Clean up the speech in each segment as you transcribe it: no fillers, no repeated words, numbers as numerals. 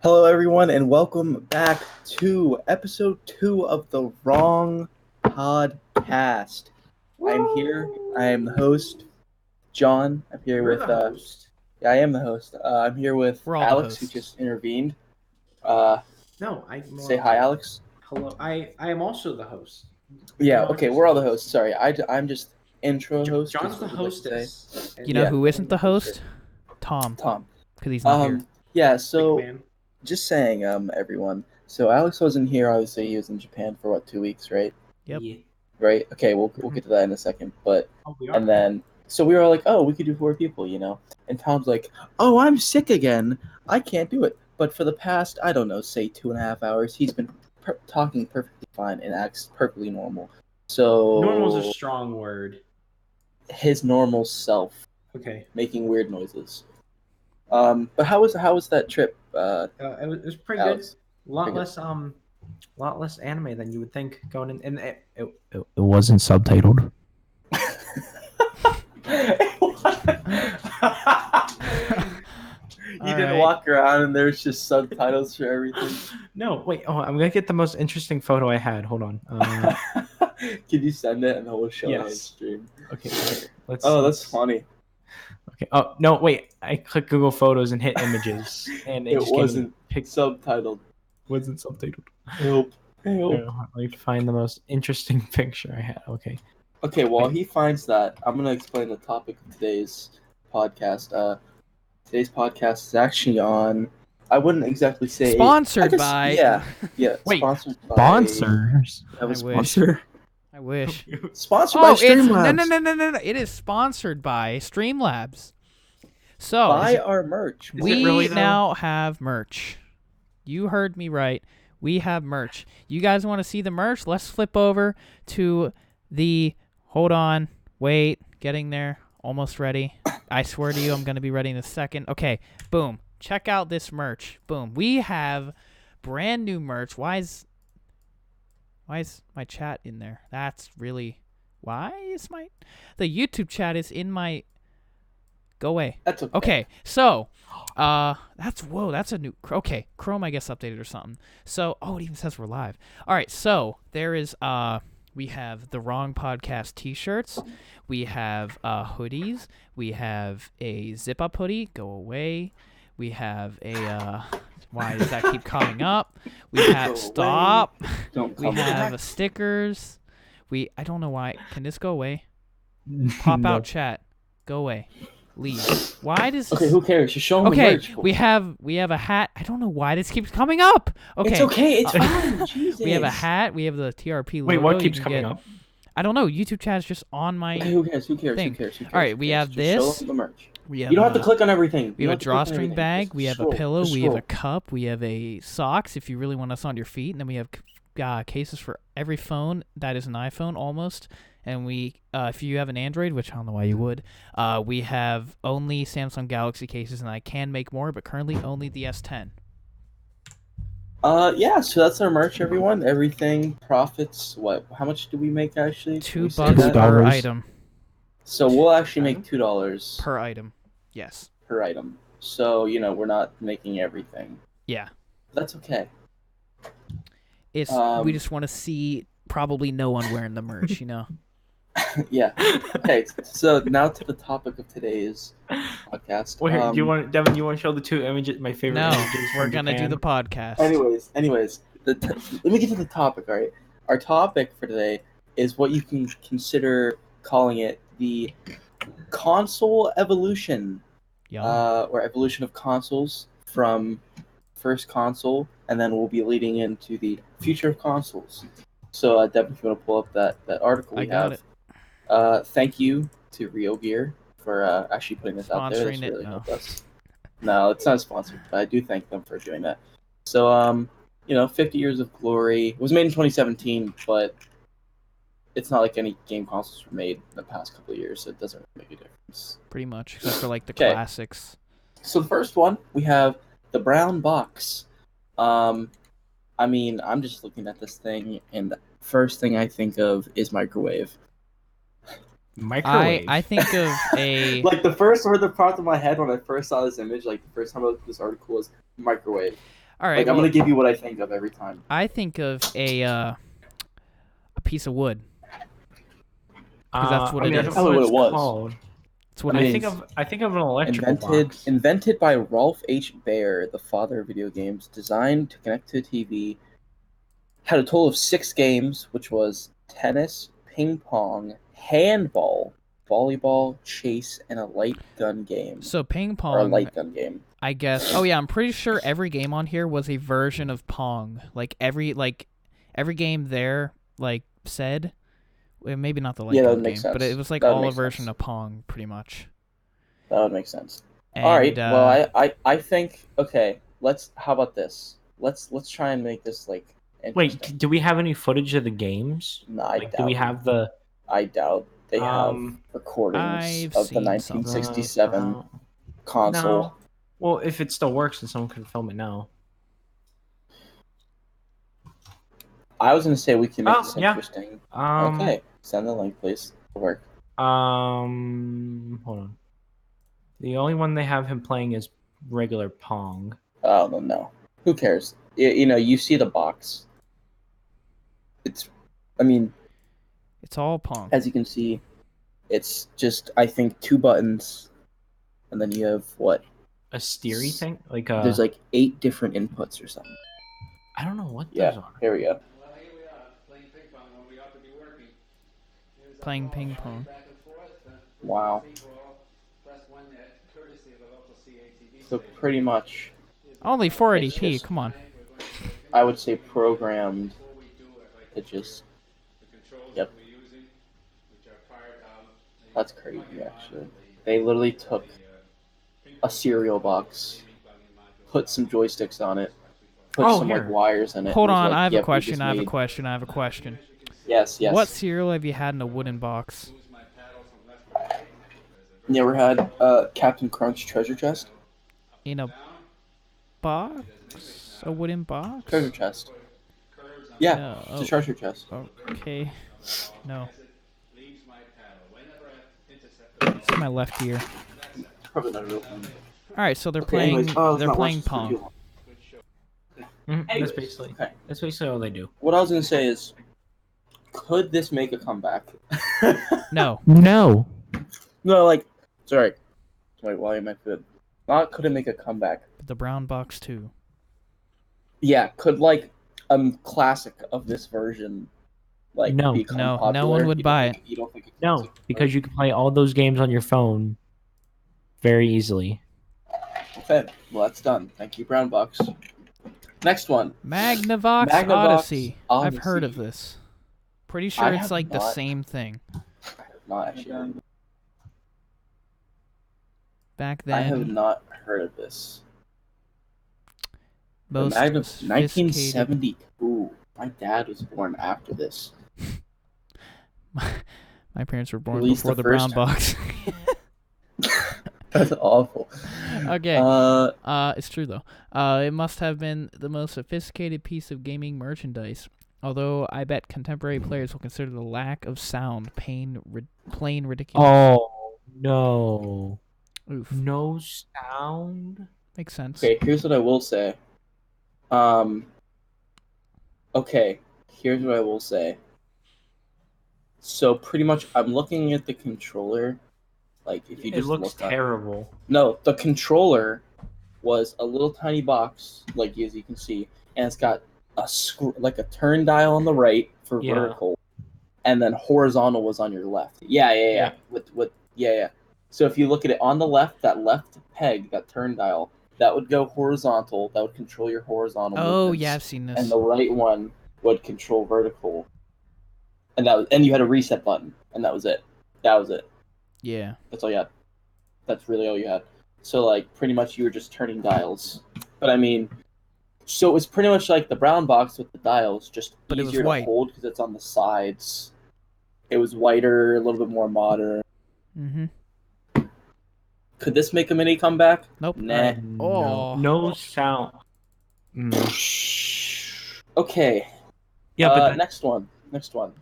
Hello, everyone, and welcome back to episode 2 of the Rong podcast. I'm here. I am the host, John. I'm here You're with. the host? Yeah, I am the host. I'm here with We're all the Alex, who hosts. just intervened. No, Say hi, Alex. Hello. I am also the host. Yeah, No, okay, we're all the hosts. Sorry, I'm just intro host. John's is the what we'd like to say. hostess. You know Yeah. who isn't the host? Tom, Tom. because he's not here. Yeah, so McMahon. just saying, everyone. So Alex wasn't here. Obviously, he was in Japan for 2 weeks, right? Yep. Yeah. Right. Okay, we'll get to that in a second. But Oh, we are. and then so we were like, oh, we could do 4 people, And Tom's like, oh, I'm sick again. I can't do it. But for the past, I don't know, say 2.5 hours, he's been talking perfectly fine and acts perfectly normal. So Normal is a strong word. his normal self Okay. making weird noises. But how was that trip? It was pretty Alex? good. A lot Pretty less anime than you would think going in, and it wasn't subtitled. You didn't walk around and there's just subtitles for everything. No, wait. Oh, I'm gonna get the most interesting photo I had. Hold on. Can you send it and then we'll show it on Yes. stream? Okay. Here. That's funny. Okay. Oh no! Wait. I clicked Google Photos and hit images, and It just gave me wasn't subtitled. wasn't subtitled. Help. Here, let me find the most interesting picture I had. Okay. Okay, while he finds that, I'm gonna explain the topic of today's podcast. Today's podcast is actually on. I wouldn't exactly say Sponsored I guess- by. Yeah. Wait, Sponsored by. Sponsors. That was I wish. sponsor. I wish. Sponsored by Oh, it's Streamlabs. no. It is sponsored by Streamlabs. So Buy our merch. Is it we really, though? now have merch. You heard me right. We have merch. You guys want to see the merch? Let's flip over to the. Hold on. Wait. Getting there. Almost ready. I swear to you, I'm going to be ready in a second. Okay. Boom. Check out this merch. Boom. We have brand new merch. Why is my chat in there? That's really... Why is my... The YouTube chat is in my... Go away. That's okay. Okay, so... That's a new... Okay, Chrome, I guess, updated or something. So... Oh, it even says we're live. All right, so there is... We have the Wrong Podcast t-shirts. We have hoodies. We have a zip-up hoodie. Go away. We have a... Why does that keep coming up? We have... Stop. Don't We come have stickers. I don't know why. Can this go away? Pop No. out chat. Go away. Leave. Why does Okay, this... who cares? Just show them the Okay, merch. we have a hat. I don't know why this keeps coming up. Okay. It's okay. It's fine. Jesus. We have a hat. We have the TRP logo. Wait, what You keeps can coming get- up? I don't know. YouTube chat is just on my Okay, who cares? Who cares? thing. Who cares? Who cares? All right, Who we cares? have Just this. Show them the merch. We have You don't have to click on everything. We You have a don't have to click on drawstring everything. bag. Just We have scroll. a pillow. Just We have scroll. a cup. We have a socks if you really want us on your feet. And then we have cases for every phone that is an iPhone almost. And we, if you have an Android, which I don't know why you would, we have only Samsung Galaxy cases, and I can make more, but currently only the S10. Yeah, so that's our merch, everyone. Everything profits. What? How much do we make actually? Can we say $2 that? per $2. item. So we'll actually make $2 Per item. Yes. per item. So we're not making everything. Yeah. That's okay. It's we just want to see probably no one wearing the merch, Yeah. Okay. So now to the topic of today's podcast. Wait, do you want Devon? You want to show the two images? My favorite. No, images we're from gonna do Japan? the podcast. Anyways, let me get to the topic. All right, our topic for today is what you can consider calling it the console evolution, Yeah. or evolution of consoles from first console, and then we'll be leading into the future of consoles. So, Devin, if you want to pull up that article we I got have. Thank you to Rio Gear for actually putting this out there. This Sponsoring it? really No. helped us. No, it's not sponsored, but I do thank them for doing that. So, 50 Years of Glory. It was made in 2017, but it's not like any game consoles were made in the past couple of years, so it doesn't really make a difference. Pretty much, except for like the Okay. classics. So the first one, we have the brown box. I'm just looking at this thing, and the first thing I think of is microwave. Microwave. I think of a Like the first word that popped in my head when I first saw this image, like the first time I looked at this article was microwave. All right. Like I'm well, gonna give you what I think of every time. I think of a piece of wood. Because that's what I it mean, I is. don't That's know what what it it's was. called. That's what I it mean, is. I think of an electrical box. Invented by Rolf H. Baer, the father of video games, designed to connect to a TV. Had a total of 6 games, which was tennis, ping pong, handball, volleyball, chase, and a light gun game. So ping Or a pong, light gun game. I guess. Oh yeah, I'm pretty sure every game on here was a version of Pong. Like every game there said, well, maybe not the light Yeah, that gun would make game, sense. but it was like That would all a make version sense. of Pong, pretty much. That would make sense. And, All right. Well, I think okay. How about this? Let's try and make this like interesting. Wait, do we have any footage of the games? No, I Like, doubt. do we have the? I doubt they have recordings I've of the seen some. 1967 console. No. Well, if it still works, then someone could film it now. I was gonna say we can make Oh, this yeah. interesting. Um. Okay, send the link, please. It'll work. Hold on. The only one they have him playing is regular Pong. Oh no. Who cares? You see the box. I mean, It's all Pong. as you can see, it's just I think 2 buttons, and then you have what? A steery thing? Like There's like 8 different inputs or something. I don't know what those Yeah, are. here we go. Well, here we are, playing ping pong when we ought to be working. Here's our Playing ball ping pong. back and forth, Wow. free ball, plus one net, courtesy of the local CATV So station. pretty much, Only 480p. just- Come on. I would say programmed Before we do, I'd like to to just. the controls Yep. that we're using, which are fired out. That's crazy, actually. They literally took a cereal box, put some joysticks on it, put Oh, some here. wires in it. Hold and was on, like, I have a "Yep, we question. just I have a made-" question. I have a question. Yes. What cereal have you had in a wooden box? You ever had Captain Crunch treasure chest? In a box? A wooden box? Treasure chest. Yeah, No. it's a treasure chest. Okay. No. It's my left ear. Probably not a real one. All right, so they're Okay, playing. anyways, let's They're not playing watch this for Pong. too long. That's Anyways, basically okay. that's basically all they do. What I was gonna say is, could this make a comeback? No. No. No, like, sorry. Wait, why am I good? Not could it make a comeback? The brown box too. Yeah, could like a classic of this version, like No. become No, no popular? one would You don't buy think- You don't think? It No, because you can play all those games on your phone very easily. Okay, well that's done. Thank you, Brown Box. Next one. Magnavox, Magnavox Odyssey. I've Odyssey. heard of this. Pretty sure I it's have like the not. same thing. Not actually. Back I have then, not heard of this. The most sophisticated. 1970. Ooh, my dad was born after this. My parents were born Released before the the brown first box. That's awful. Okay. It's true though. It must have been the most sophisticated piece of gaming merchandise. Although I bet contemporary players will consider the lack of sound plain ridiculous. Oh no. Oof. No sound? Makes sense. Okay, here's what I will say. Okay, here's what I will say. So pretty much, I'm looking at the controller. Like, if you It just looks look up. terrible. No, the controller was a little tiny box, like as you can see, and it's got a like a turn dial on the right for Yeah. vertical, and then horizontal was on your left. Yeah. Yeah. Yeah. So if you look at it on the left, that left peg, that turn dial, that would go horizontal. That would control your horizontal. Oh movements, yeah, I've seen this. And the right one would control vertical. And you had a reset button, and that was it. That was it. Yeah. That's all you had. That's really all you had. So, like, pretty much you were just turning dials. But, I mean, so it was pretty much like the brown box with the dials, just But it was easier to white. hold because it's on the sides. It was whiter, a little bit more modern. Mm-hmm. Could this make a mini comeback? Nope. Nah. Oh. No sound. Mm. Okay. Yeah, but Next one.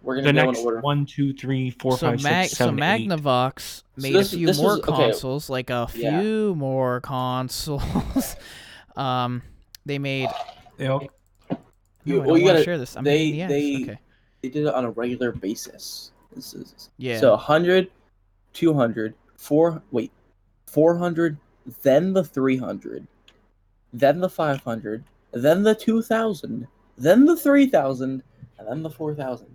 We're the going to go next in order. 1, 2, 3, 4, So 5, 6, 7, 8. Magnavox made this- a few this more was- okay. consoles, like a Yeah. few more consoles. They made. Yeah. No, I Well, don't you want to gotta. share this. I'm eating the eggs. Okay. They did it on a regular basis. This is Yeah. so 100, 200, 400, then the 300, then the 500, then the 2,000, then the 3,000, and then the 4,000.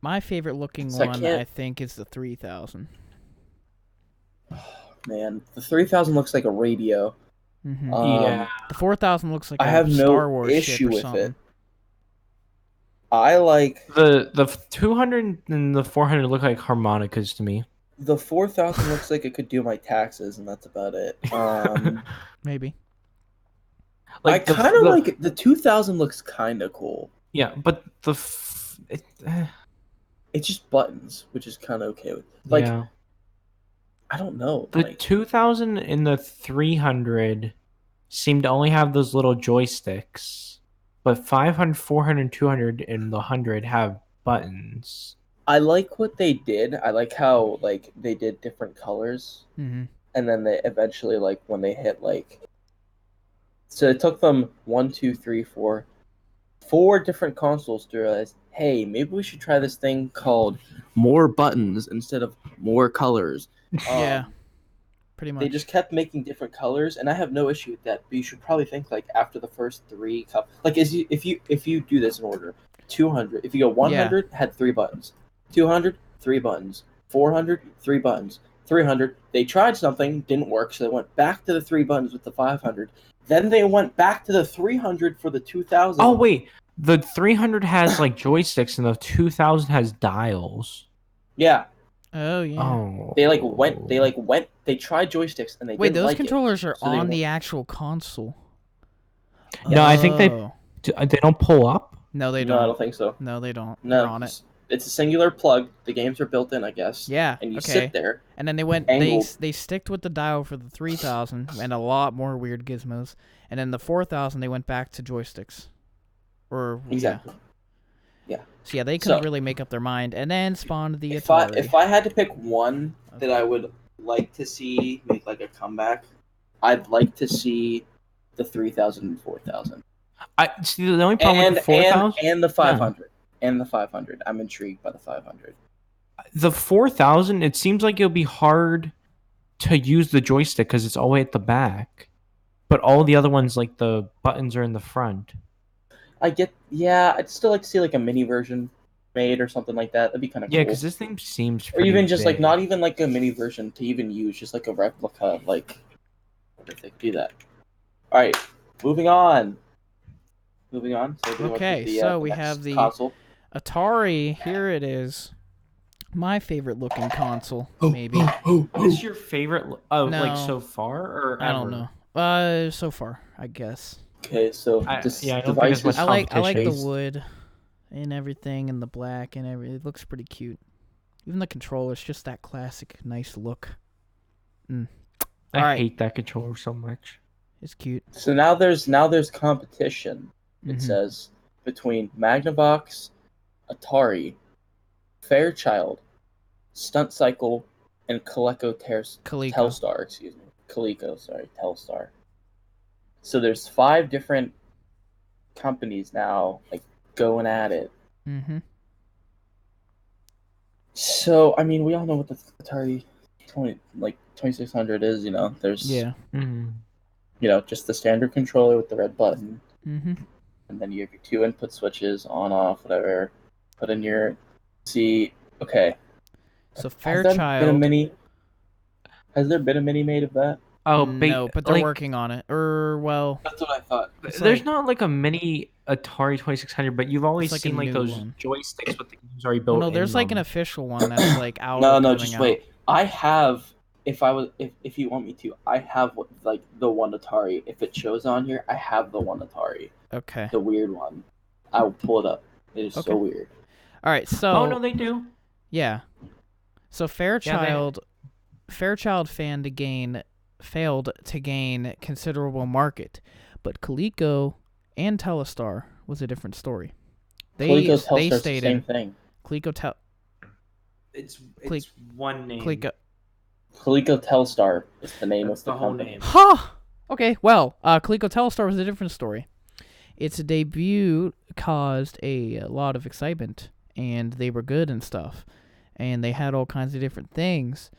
My favorite looking So I one, can't- I think, is the 3000. Man, the 3,000 looks like a radio. Mm-hmm. Yeah. The 4000 looks like I a have no Star Wars issue ship or with something. it. I like The 200 and the 400 look like harmonicas to me. the 4,000 looks like it could do my taxes, and that's about it. Maybe. I kind of like it. The 2,000 looks kind of cool. Yeah, but It's just buttons, which is kind of okay with. Like, yeah. I don't know. The Like, 2000 and the 300 seem to only have those little joysticks, but 500, 400, and 200 and the 100 have buttons. I like what they did. I like how like they did different colors, Mm-hmm. and then they eventually like when they hit like. So it took them 4 different consoles to realize, hey, maybe we should try this thing called more buttons instead of more colors. Yeah. Pretty much. They just kept making different colors, and I have no issue with that. But you should probably think like after the first 3 like if you do this in order, 200. If you go 100, had 3 buttons, 200, 3 buttons, 400, 3 buttons, 300. They tried something, didn't work, so they went back to the 3 buttons with the 500. Then they went back to the 300 for the 2000. Oh wait, the 300 has like joysticks and the 2000 has dials. Yeah, Oh yeah. Oh. they tried joysticks and they Wait, didn't those like controllers it, are so they on the went- actual console. No, I think they Oh. don't pull up. No, they No, I don't. don't think so. No, they don't. No, They're on it. it's a singular plug. The games are built in, I guess. Yeah. And you okay. sit there. And then they went. Angled. They sticked with the dial for the 3000 and a lot more weird gizmos. And then the 4000 they went back to joysticks. Or Exactly. Yeah. So yeah, they couldn't So- really make up their mind, and then spawned the If Atari. I had to pick one that I would like to see make like a comeback, I'd like to see the 3,000 and 4,000. I see the only problem with the 4000 and the 500 and the 500. I'm intrigued by the 500. the 4000 it seems like it'll be hard to use the joystick because it's all the way at the back, but all the other ones like the buttons are in the front. I'd still like to see like a mini version made or something like that. That'd be kind of Yeah, cool. because this thing seems Or pretty even just like big. not even like a mini version to even use, just like a replica. Like, what if they could do that? All right, moving on. So we go Okay, to the, so the we next have the- console. Atari, here it is. My favorite looking console, maybe. What's your favorite like No. so far or I don't ever? know. So far, I guess. Okay, so I this don't think there's device much is I like the competition. wood and everything and the black and everything. It looks pretty cute. Even the controller's just that classic nice look. I Alright. hate that controller so much. It's cute. So now there's competition. It Mhm. says between Magnavox, Atari, Fairchild, Stunt Cycle, and Coleco Coleco. Telstar. Excuse me, Coleco. Sorry, Telstar. So there's 5 different companies now, like going at it. Mm-hmm. So I mean, we all know what the Atari 2600 is. You know, there's Yeah. just the standard controller with the red button. Mm-hmm. And then you have your 2 input switches, on, off, whatever. Put in your okay. So Has there been a Fairchild. mini? Has there been a mini made of that? Oh, No, but they're working on it. Well, That's what I thought. it's There's like- not like a mini Atari 2600, but you've always like a seen like new those one. joysticks with the games already well, built. no, there's in like an them. official one that's like out. No, or coming just out. wait. I have. If you want me to, I have like the one Atari. If it shows on here, I have the one Atari, Okay. the weird one. I will pull it up. It is Okay. so weird. All right. So. Oh no, they do. Yeah. So Fairchild failed to gain considerable market, but Coleco and Telstar was a different story. Coleco's They Telstar's the stayed same in thing. It's Cle- one name. Coleco. Coleco Telstar is the name That's of the the whole company. name. Huh. Okay, well, Coleco Telstar was a different story. Its debut caused a lot of excitement, and they were good and stuff. And they had all kinds of different things,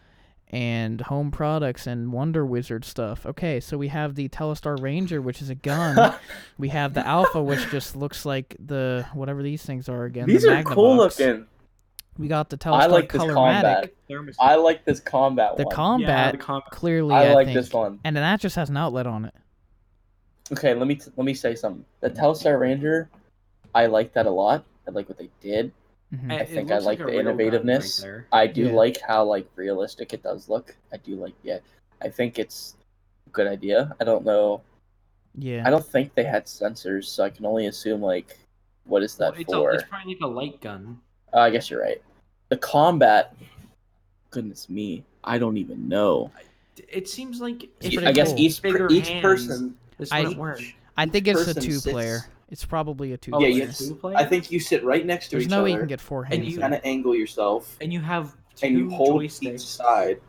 and home products and Wonder Wizard stuff. Okay, so we have the Telstar Ranger, which is a gun. We have the Alpha, which just looks like the whatever these things are again. These the are cool Magnavox. looking. We got the Telstar I like this Colormatic. combat. I like this combat The one. combat the combat. clearly, I like think, this one. and then that just has an outlet on it. Okay, let me say something. The Telstar Ranger, I like that a lot. I like what they did. Mhm. I think I like the innovativeness. I do Yeah. like how like realistic it does look. I do like I think it's a good idea. I don't know. Yeah. I don't think they had sensors, so I can only assume like what is that for? It's probably like a light gun. I guess you're right. The combat, goodness me, I don't even know. It seems like It's pretty I guess cool. each Bigger each hands. person. This I- wouldn't work. I each think it's a person sits- two-player. It's probably a Oh, Yeah, two-player. it's a two-player? I think you sit right next to There's each no way you other, can get four and hands. you in. kind of angle yourself, And you have two and you hold each joysticks. side,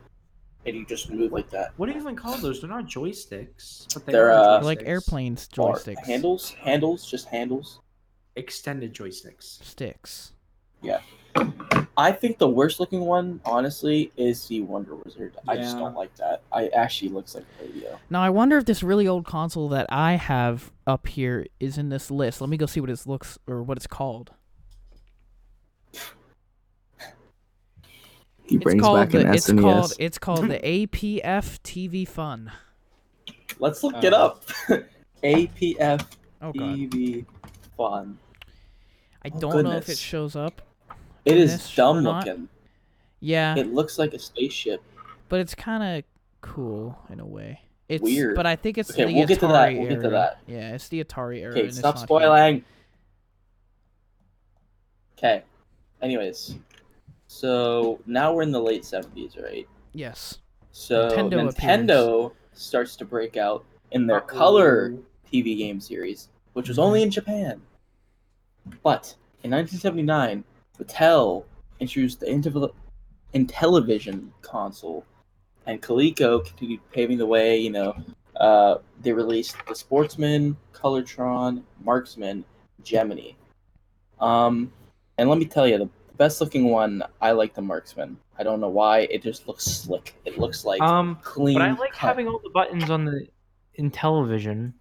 and you just move like that. What do you even call those? They're not joysticks, but They're, They're joysticks. like airplanes Or joysticks. handles, just handles. Extended joysticks. Sticks. I think the worst looking one, honestly, is the Wonder Wizard. I just Yeah. don't like that. It actually looks like a radio. Now I wonder if this really old console that I have up here is in this list. Let me go see what it looks or what it's called. He It's called the APF TV Fun. Let's look it up. APF Oh god. TV Fun. I Oh, don't know if it goodness. shows up. It in is this dumb or not. looking. Yeah, It looks like a spaceship. but it's kind of cool in a way. It's Weird. But I think it's Okay, the we'll Atari get to that. We'll era. get to that. Yeah, it's the Atari era. Okay, and stop it's not here. spoiling. Okay. Anyways, so now we're in the late 70s, right? Yes. So Nintendo Nintendo starts to break out in their color TV game series, which was Mhm. only in Japan. But in 1979, Mattel introduced the Intellivision console, and Coleco continued paving the way. They released the Sportsman, Colortron, Marksman, Gemini. And let me tell you, the best looking one, I like the Marksman. I don't know why. It just looks slick. It looks like clean. But I like cut. having all the buttons on the Intellivision.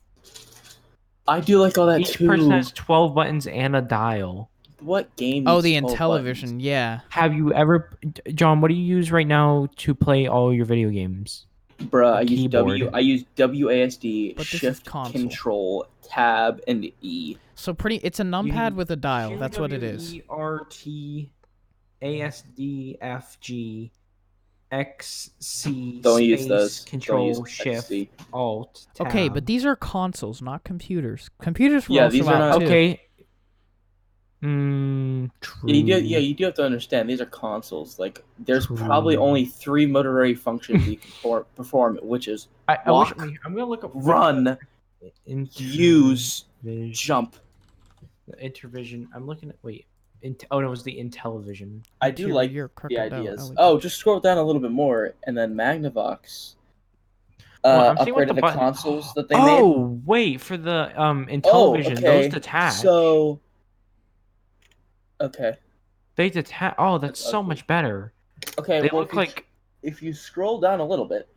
I do like all that Each too. person has 12 buttons and a dial. What game? Oh, needs the 12 Intellivision. buttons? Yeah. Have you ever, John? What do you use right now to play all your video games? Bruh, I use Keyboard. WASD, But this is Shift, console. Control, Tab, and E. So it's a numpad with a dial. That's what it is. QWERT, ASDFG, XC, Don't use space, those. Control, Don't use Shift, XC. Alt, Tab. Okay, but these are consoles, not computers. Computers were Yeah, also these are out not- too. Okay. True. You do have to understand, these are consoles. Like, there's probably True. only 3 motor functions you can perform, which is I wish, walk, I'm gonna look up run, use, Intervision. jump. Intervision. I'm looking at oh no, it was the Intellivision. I do like You're the crooked out. ideas. like Oh, just scroll down a little bit more, and then Magnavox Well, I'm seeing what upgraded the button- consoles that they made. Oh wait, for the Intellivision, those detach. So, okay. They detach. Oh, that's That's so ugly. much better. Okay, They well, look like if you scroll down a little bit,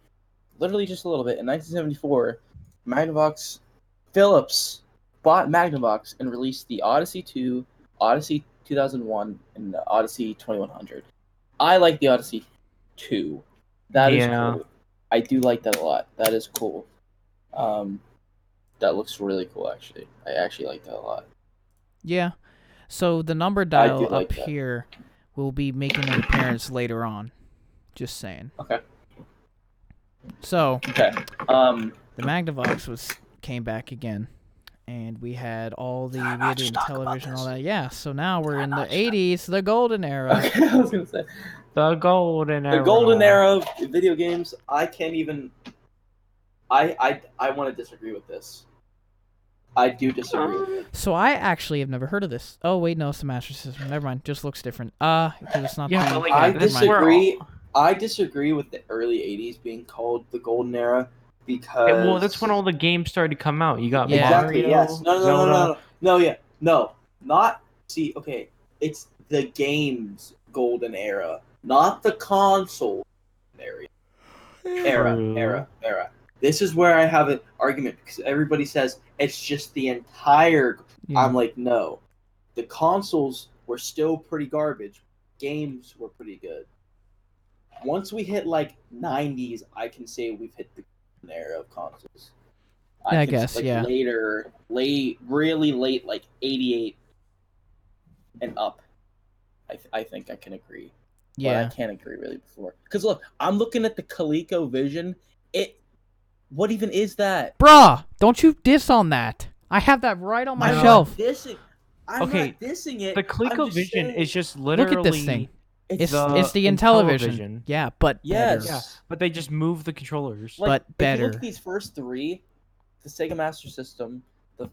literally just a little bit, in 1974, Magnavox Philips bought Magnavox and released the Odyssey 2, Odyssey 2001, and the Odyssey 2100. I like the Odyssey 2. That is Yeah. cool. I do like that a lot. That is cool. That looks really cool, actually. I actually like that a lot. Yeah. So the number dial like up that. here will be making an appearance later on. Just saying. Okay. So Okay. the Magnavox came back again, and we had all the television, all that. Yeah. So now we're in the 80s, the golden era. Okay, I was gonna say the golden era. the golden era of video games. I can't even. I want to disagree with this. I do disagree with it. So I actually have never heard of this. Oh wait, no, it's the Master System. Never mind. Just looks different. Because it's not. Yeah, the, but like, I this is where disagree. I disagree with the early '80s being called the golden era. because well, that's when all the games started to come out. You got Yeah. exactly Mario, yes. No, Zelda. no, not see. Okay, it's the games golden era, not the console era. True. Era. This is where I have an argument because everybody says it's just the entire. Yeah. I'm like, no, the consoles were still pretty garbage. Games were pretty good. Once we hit like 90s, I can say we've hit the golden era of consoles. I can, guess, like, yeah. really late, like 88 and up. I think I can agree. But I Yeah. can't agree really before. Because look, I'm looking at the ColecoVision. What even is that? Bruh, don't you diss on that. I have that right on my I'm shelf. not dissing. I'm Okay, not dissing it. The I'm just ColecoVision saying, is just Look literally. at this thing. It's the the Intellivision. Intellivision. Yeah, but Yes. better. Yeah, but they just move the controllers. like, but if you look better. at these first three, the Sega Master System, the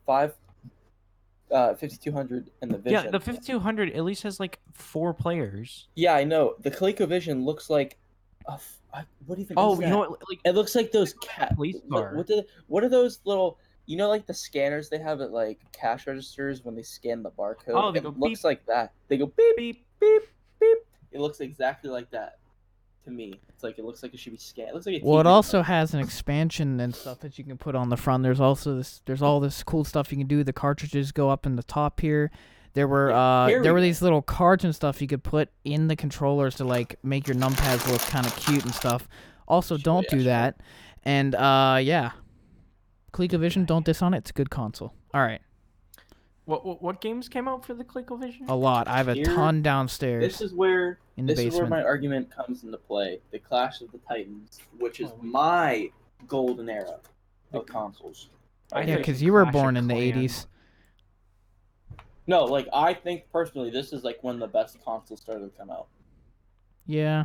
5200, and the Vision. Yeah, the 5200 at least has like 4 players. Yeah, I know. The ColecoVision looks like what even Oh, is you that? know what? Like, It looks like those police car. what are those little, like the scanners they have at like cash registers when they scan the barcode? Oh, they it go looks beep. like that. They go beep beep. beep beep. It looks exactly like that to me. It's like it looks like it should be scanned. It looks like a Well, it TV also remote. has an expansion and stuff that you can put on the front. There's also there's all this cool stuff you can do. The cartridges go up in the top here. There were Here we there were go. these little cards and stuff you could put in the controllers to like make your numpads look kind of cute and stuff. Also, Sure, don't yeah, do sure. that. And yeah, ColecoVision, don't diss on it. It's a good console. All right, What games came out for the ColecoVision? a lot. I have a Here- ton downstairs This is where in the this is where basement. my argument comes into play. The Clash of the Titans, which is Oh. my golden era of consoles. I Yeah, think because it's you were Clash of born in the Clans. '80s. No, like I think personally, this is like when the best consoles started to come out. Yeah,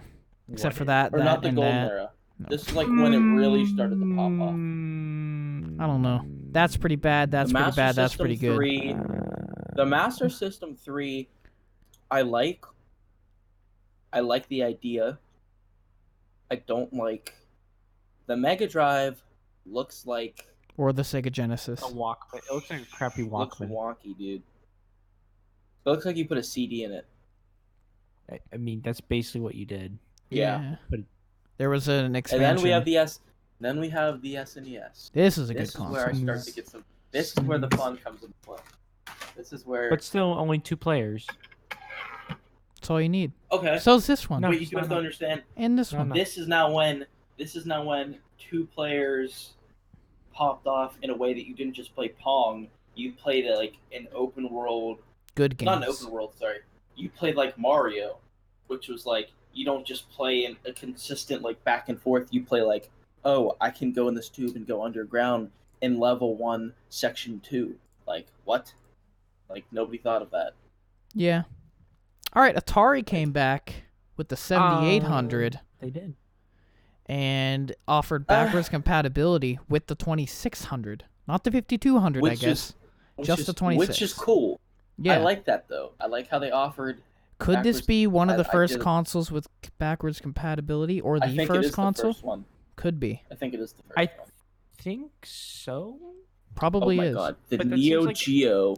except What for is- that, Or that not the and golden that. era. No. This is like when it really started to pop off. I don't know. That's pretty bad. That's The pretty Master bad. That's System pretty good. 3, the Master System 3, I like. I like the idea. I don't like the Mega Drive. Looks like Or the Sega Genesis. A Walkman. It looks like a crappy looks Walkman. wonky, dude. It looks like you put a CD in it. I mean, that's basically what you did. Yeah. But There was an And expansion. then we have the S. Then we have the SNES. This is a This good is where I console. start to get some. This is where the fun comes into play. This is where. but still only 2 players. That's all you need. Okay. So is this one. No. But you do have to understand. And this No, one. no. This is now when 2 players popped off in a way that you didn't just play Pong. You played like an open world. Good games. Not an open world. Sorry. You played like Mario, which was like you don't just play in a consistent like back and forth. You play like, oh, I can go in this tube and go underground in level 1, section 2. Like what? Like nobody thought of that. Yeah. All right. Atari came back with the 7800 They did. and offered backwards compatibility with the 2600. Not the 5200, I Which guess. is which Just is, the 26. Which is cool. Yeah. I like that though. I like how they offered. Could this backwards- be one of the I first did- consoles with backwards compatibility or I the think it first is console? the first one. Could be. I think it is the first I one. think so. Probably Oh my is. god, the But that seems Neo like- Geo,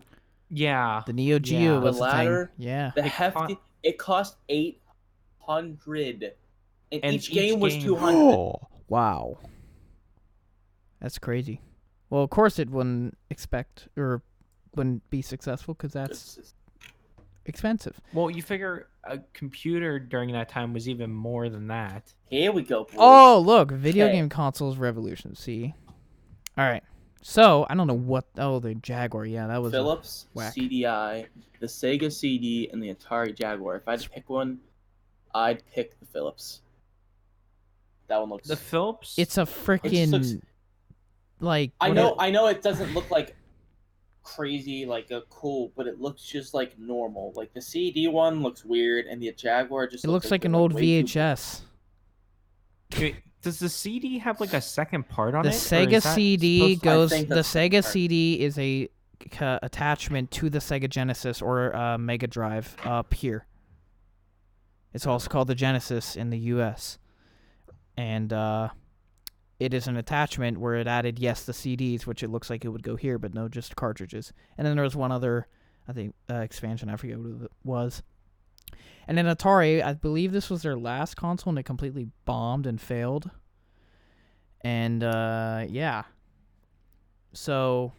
Yeah. The Neo Geo Yeah. was The the thing. ladder, Yeah. the It hefty. It cost 800, and And each game was game- 200. Oh, wow. That's crazy. Well, of course it wouldn't be successful because that's It's- expensive. Well, you figure a computer during that time was even more than that. Here we go. Boys. Oh, look, video Okay. game consoles revolution. See, all right. So I don't know what. Oh, the Jaguar. Yeah, that was a- Philips, whack. CDI, the Sega CD, and the Atari Jaguar. If I had to pick one, I'd pick the Philips. That one looks. The Philips. It's a freaking looks- like. I what know it doesn't look like crazy, like a cool, but it looks just like normal. Like the CD one looks weird, and the Jaguar just It looks like they're, an old way too- VHS. Wait, does the CD have like a second part on The it? or Sega is that CD supposed to- I goes. think The that's the Sega part. CD is a attachment to the Sega Genesis or Mega Drive up here. It's also called the Genesis in the U.S. And it is an attachment where it added, yes, the CDs, which it looks like it would go here, but no, just cartridges. And then there was one other, I think, expansion. I forget what it was. And then Atari, I believe this was their last console, and it completely bombed and failed. And, yeah. So,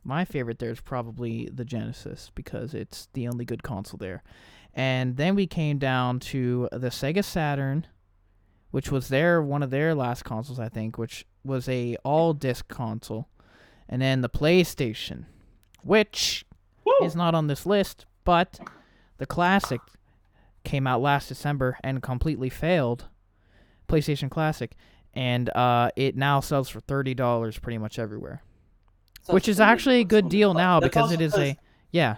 my favorite there is probably the Genesis, because it's the only good console there. And then we came down to the Sega Saturn, which was one of their last consoles, I think, which was a all-disc console. And then the PlayStation, which is not on this list, but the Classic came out last December and completely failed. PlayStation Classic. And it now sells for $30 pretty much everywhere. Which is actually a good deal now, because it is yeah.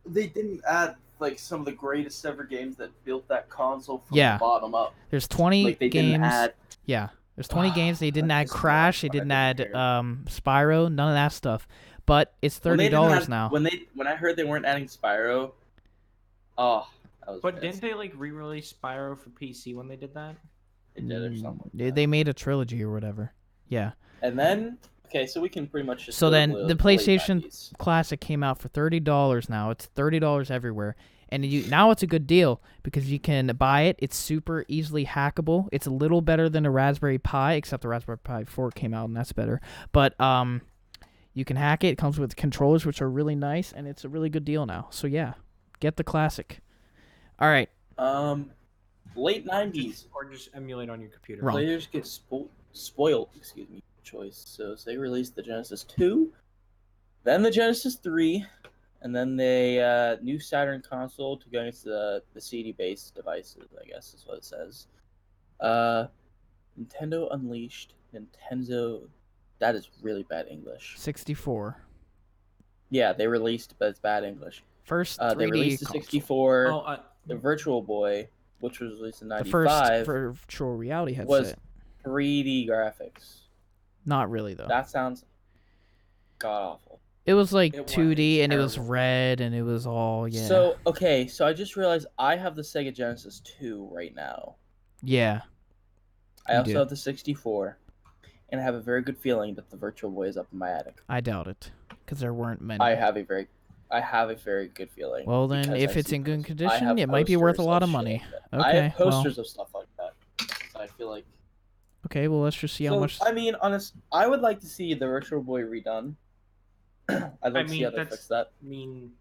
They didn't add like some of the greatest ever games that built that console from Yeah. the bottom up. There's 20 Like they games. didn't add. Yeah. There's 20 games. They didn't add Just Crash. They I didn't don't add care. Spyro. None of that stuff. But it's When they didn't $30 add- now. When I heard they weren't adding Spyro, oh, I was But pissed. didn't they like re-release Spyro for PC when they did that? They did or something. They made a trilogy or whatever. Yeah. And then so we can pretty much just. So go to then the late PlayStation 90s. Classic came out for $30 now. It's $30 everywhere. And now it's a good deal because you can buy it. It's super easily hackable. It's a little better than a Raspberry Pi, except the Raspberry Pi 4 came out and that's better. But you can hack it. It comes with controllers, which are really nice, and it's a really good deal now. So yeah, get the Classic. All right. Late 90s. Or just emulate on your computer. Wrong. Players get spoiled. Excuse me. Choice. So they released the Genesis 2, then the Genesis 3, and then the new Saturn console to go into the CD-based devices. I guess is what it says. Nintendo Unleashed. Nintendo. That is really bad English. 64. Yeah, they released, but it's bad English. First 3D They released the console. 64, Oh, the Virtual Boy, which was released in The '95, first virtual reality headset. was 3D graphics. Not really, though. That sounds god awful. It was like It was 2D, and it was terrible. red, and it was all, yeah. So I just realized I have the Sega Genesis 2 right now. Yeah. I You also do. have the 64, and I have a very good feeling that the Virtual Boy is up in my attic. I doubt it, because there weren't many. I have a very good feeling. Well, then, because if I it's see in good I condition, have it might be worth a posters lot of shit money. that- I Okay, have posters of stuff like that. So I feel like. Okay, well, let's just see how much. I mean, I would like to see the Virtual Boy redone. I'd like to see how they fix that. I mean,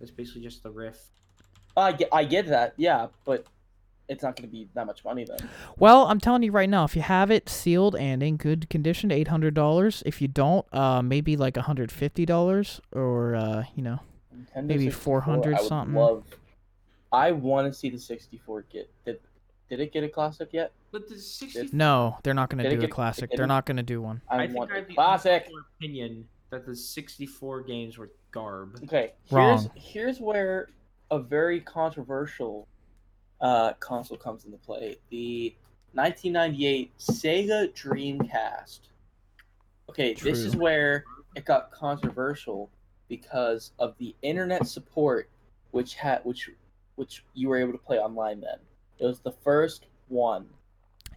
it's basically just the riff. I get that, yeah, but it's not going to be that much money then. Well, I'm telling you right now, if you have it sealed and in good condition, $800. If you don't, maybe like $150, or Nintendo maybe 64, 400 I would something. I want to see the 64 get. Did it get a classic yet? But the 64. No, they're not going Did to it do a get- classic. it They're didn't? not going to do one. I think want I a have the classic. unpopular opinion that the 64 games were garb. Okay, Wrong. here's where a very controversial console comes into play. The 1998 Sega Dreamcast. Okay, this is True. where it got controversial because of the internet support, which you were able to play online then. It was the first one.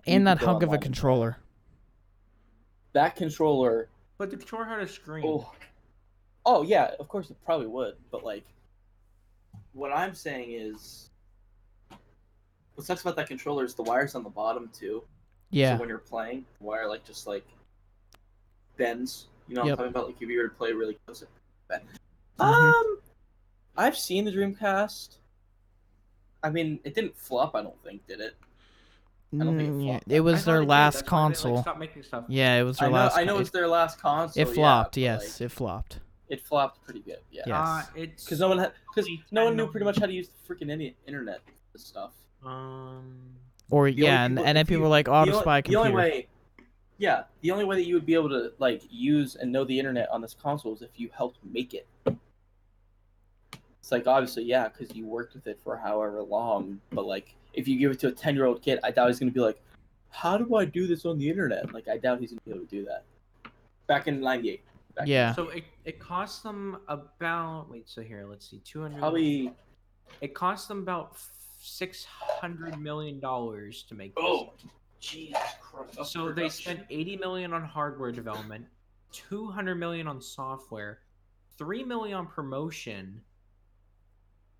you And that could go hunk of a online and play. controller. That controller. But the controller had a screen. Oh yeah, of course it probably would, but like, what I'm saying is, what sucks about that controller is the wires on the bottom too. Yeah. So when you're playing, the wire just bends. You know what Yep. I'm talking about? Like if you were to play really close, it bend. Mhm. I've seen the Dreamcast. I mean, it didn't flop. I don't think, did it? I don't think it Yeah, flopped. it I was thought their it did, last that's why they, console. stopped making stuff. Yeah, it was their last. I know it's their last console. It flopped. Yeah, Yes, but, it flopped. it flopped pretty good. Yeah. Yeah. It's Because no one knew pretty much how to use the freaking internet and stuff. Or The only yeah, and people- then if people you- were like, "Oh, to spy the only computer." way, the only way that you would be able to use and know the internet on this console is if you helped make it. It's obviously because you worked with it for however long, but if you give it to a 10-year-old kid, I doubt he's gonna be like, "How do I do this on the internet?" I doubt he's gonna be able to do that. Back in '98. Yeah. So it cost them about so here let's see 200. Probably. It cost them about $600 million to make this. Oh, Jesus Christ. So they spent 80 million on hardware development, 200 million on software, 3 million on promotion.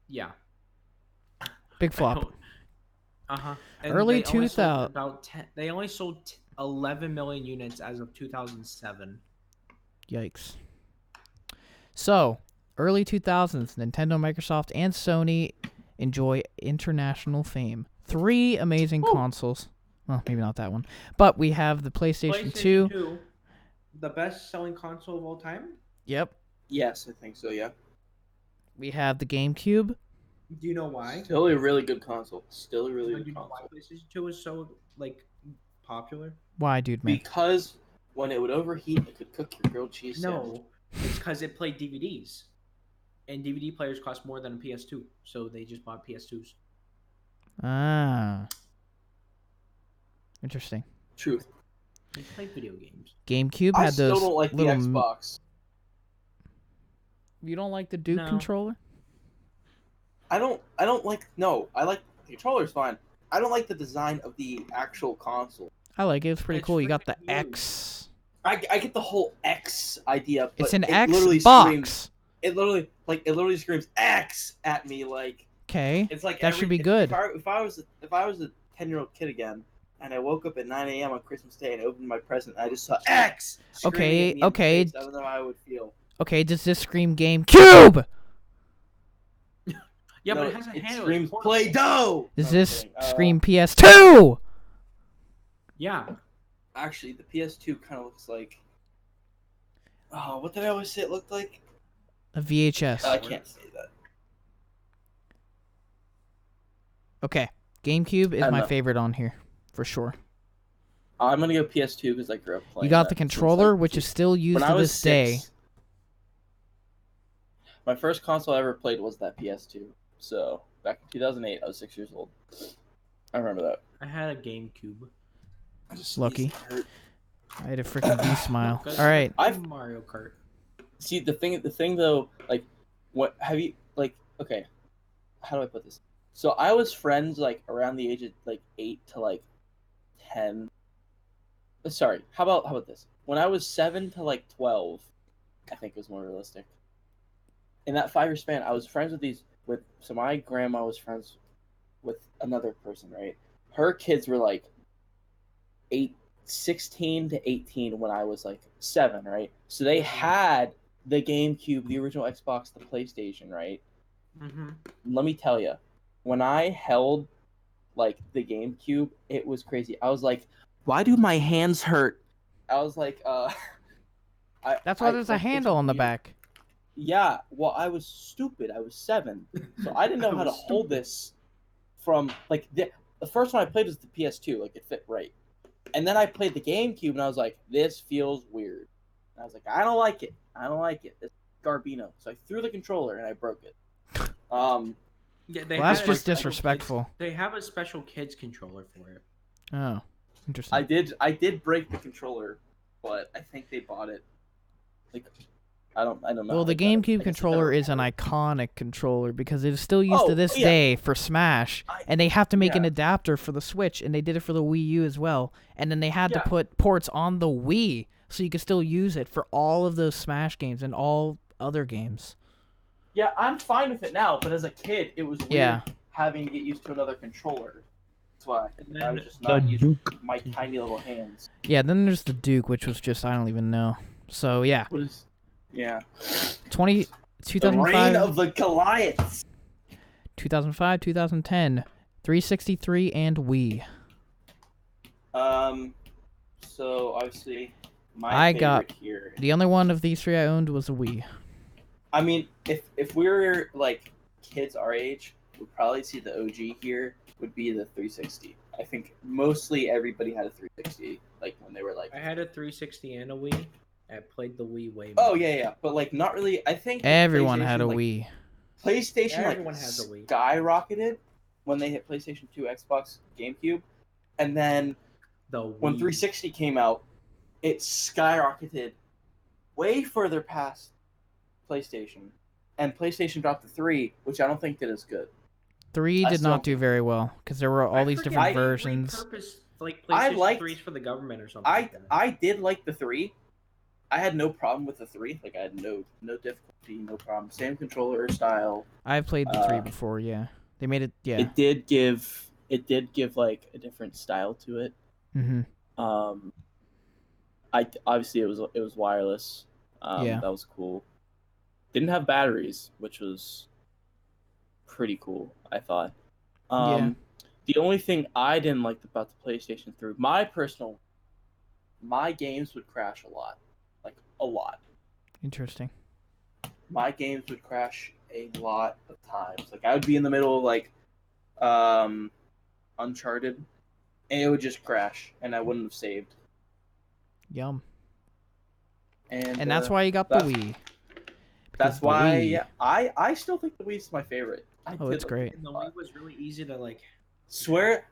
Yeah. Big flop. Uh-huh. Early they only sold 2000 about 10, they only sold 11 million units as of 2007. Yikes. So, early 2000s, Nintendo, Microsoft, and Sony enjoy international fame. 3 amazing consoles. Well, maybe not that one. But we have the PlayStation 2. The best-selling console of all time? Yep. Yes, I think so. Yeah. We have the GameCube. Do you know why? Still a really good console. Still a really Do good you know why console. PlayStation 2 is so popular? Why, dude, man? Because when it would overheat, it could cook your grilled cheese sandwich. No, it's because it played DVDs, and DVD players cost more than a PS2, so they just bought PS2s. Ah. Interesting. Truth. They play video games. GameCube I had still those don't like the little... Xbox. You don't like the Duke No. controller? I don't like. No, I like the controller's fine. I don't like the design of the actual console. I like it. It's pretty It's cool. You got the freaking huge. X. I get the whole X idea, but It's an it X literally box. Screams, it literally screams X at me. Like Okay. it's like That should be good. If I was a 10-year-old kid again, and I woke up at 9 a.m. on Christmas Day and opened my present, and I just saw X. Okay, screaming at me in the okay. face, I don't know how I would feel. Okay, does this scream GameCube? Yeah, No, but it has a handle. screams It's portable. Play-Doh. Does No, I'm this kidding. scream PS2? Yeah. Actually, the PS2 kind of looks like. Oh, what did I always say it looked like? A VHS. I can't say that. Okay, GameCube is I don't my know. favorite on here, for sure. I'm gonna go PS2 because I grew up playing. You got that the since, controller, like, which is still used when to I was this day. 6. My first console I ever played was that PS2. So back in 2008, I was 6 years old. I remember that. I had a GameCube. I just Lucky. sneezed, it hurt. I had a freaking V smile. Good. All right. I've- Mario Kart. See the thing though, like, what have you like? Okay, how do I put this? So I was friends like around the age of like 8 to like 10. Sorry, how about this? When I was 7 to like 12, I think was more realistic. In that 5-year span, I was friends so my grandma was friends with another person, right? Her kids were like 16 to 18 when I was like 7, right? So they had the GameCube, the original Xbox, the PlayStation, right? Mm-hmm. Let me tell you, when I held like the GameCube, it was crazy. I was like, why do my hands hurt? I was like, That's why there's a like, it's handle on the weird. back. Yeah, well, I was stupid. I was 7, so I didn't know how to hold this from like the first one I played was the PS2, like it fit right, and then I played the GameCube, and I was like, this feels weird. And I was like, I don't like it. It's Garbino. So I threw the controller and I broke it. Yeah, Well, that's had a just special disrespectful. Kids, they have a special kids controller for it. Oh, interesting. I did break the controller, but I think they bought it. Like, I don't know. Well, the I guess GameCube it controller never is an mattered. iconic controller because it is still used to Oh, this yeah. day for Smash, and they have to make an yeah. adapter for the Switch, and they did it for the Wii U as well. And then they had to Yeah. put ports on the Wii so you could still use it for all of those Smash games and all other games. Yeah, I'm fine with it now, but as a kid, it was weird Yeah. having to get used to another controller. That's why And I then was just not used to my tiny little hands. Yeah, then there's the Duke, which was just, I don't even know. So, yeah. What is? Yeah. 2005, The reign of the Goliaths. 2005, 2010, 363, and Wii. So obviously, my I favorite got- here. The only one of these 3 I owned was a Wii. I mean, if we were like kids our age, we'd probably see the OG here would be the 360. I think mostly everybody had a 360, like when they were like. I had a 360 and a Wii. I played the Wii way more. Oh yeah, but like not really. I think Everyone had a PlayStation, like, Wii. PlayStation Everyone like has a Wii. skyrocketed when they hit PlayStation 2, Xbox, GameCube, and then The when Wii. 360 came out, it skyrocketed way further past PlayStation, and PlayStation dropped to 3, which I don't think did as good. 3 I did still not don't do think- very well because there were all I these forget different they versions. repurposed like I PlayStation liked- 3's for the government or something. like that. I did like the 3. I had no problem with the 3. Like, I had no difficulty, no problem. Same controller style. I've played the 3 before. Yeah, they made it. Yeah. It did give like a different style to it. Mm-hmm. I obviously it was wireless. Yeah. That was cool. Didn't have batteries, which was pretty cool, I thought. Yeah. The only thing I didn't like about the PlayStation 3, my games would crash a lot. Like, a lot. Interesting. My games would crash a lot of times. Like, I would be in the middle of, like, Uncharted, and it would just crash, and I wouldn't have saved. Yum. And that's why you got the Wii. That's the why Wii- yeah, I still think the Wii's my favorite. Oh, it's great. And the Wii was really easy to like. Swear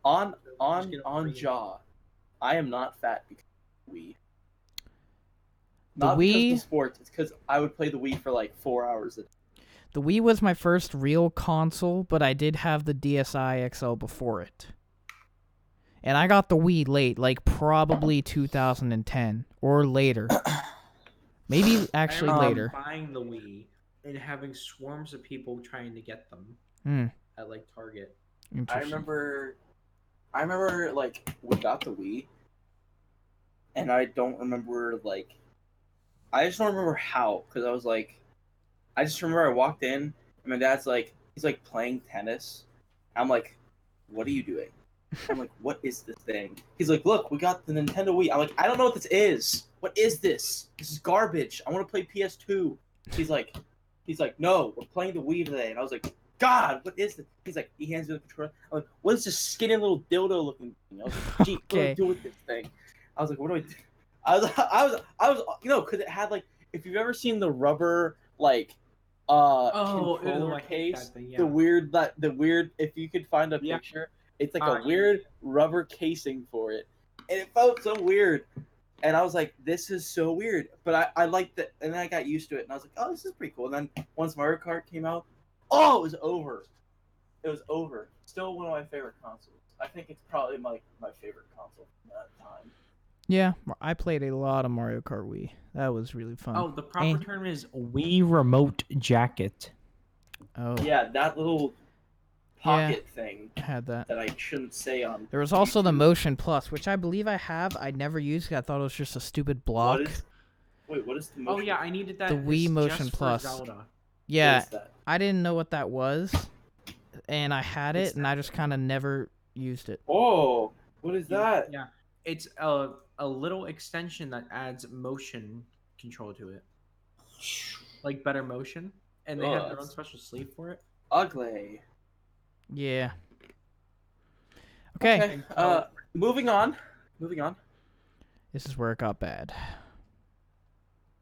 on Just get a free- jaw, I am not fat because of the Wii. The Not because of Wii- the sports, it's because I would play the Wii for like 4 hours a day. The Wii was my first real console, but I did have the DSi XL before it. And I got the Wii late, like probably 2010 or later. Maybe actually I remember later. buying the Wii and having swarms of people trying to get them Hmm. at like Target. I Interesting. remember like we got the Wii, and I don't remember like, I just don't remember how, because I was like, I just remember I walked in and my dad's like, he's like playing tennis. I'm like, what are you doing? I'm like, what is this thing? He's like, look, we got the Nintendo Wii. I'm like, I don't know what this is. What is this? This is garbage. I want to play PS2. He's like, no, we're playing the Wii today. And I was like, God, what is this? He's like, he hands me the controller. I'm like, what is this skinny little dildo looking thing? I was like, gee, what do I do with this thing? I was like, what do I do? I was, you know, because it had like, if you've ever seen the rubber like controller I hate case, that thing, yeah. the weird, if you could find a Yeah. picture, it's like Yeah. a weird rubber casing for it, and it felt so weird. And I was like, this is so weird. But I liked it, and then I got used to it, and I was like, oh, this is pretty cool. And then once Mario Kart came out, oh, it was over. It was over. Still one of my favorite consoles. I think it's probably my favorite console from that time. Yeah, I played a lot of Mario Kart Wii. That was really fun. Oh, the proper And- term is Wii Wii Remote Jacket. Oh, Yeah, that little pocket thing I had that. that I shouldn't say on. There was also the YouTube. Motion Plus, which I believe I have. I never used 'cause I thought it was just a stupid block. What is the Oh motion? yeah, I needed that. The Wii It's Motion just for Plus. Zelda. Yeah, What is that? I didn't know what that was, and I had It's it, and I just kind of never used it. Oh, what is that? Yeah, it's a little extension that adds motion control to it, like better motion, and they Oh, have their own that's- special sleeve for it. Ugly. Yeah. Okay, Moving on. this is where it got bad.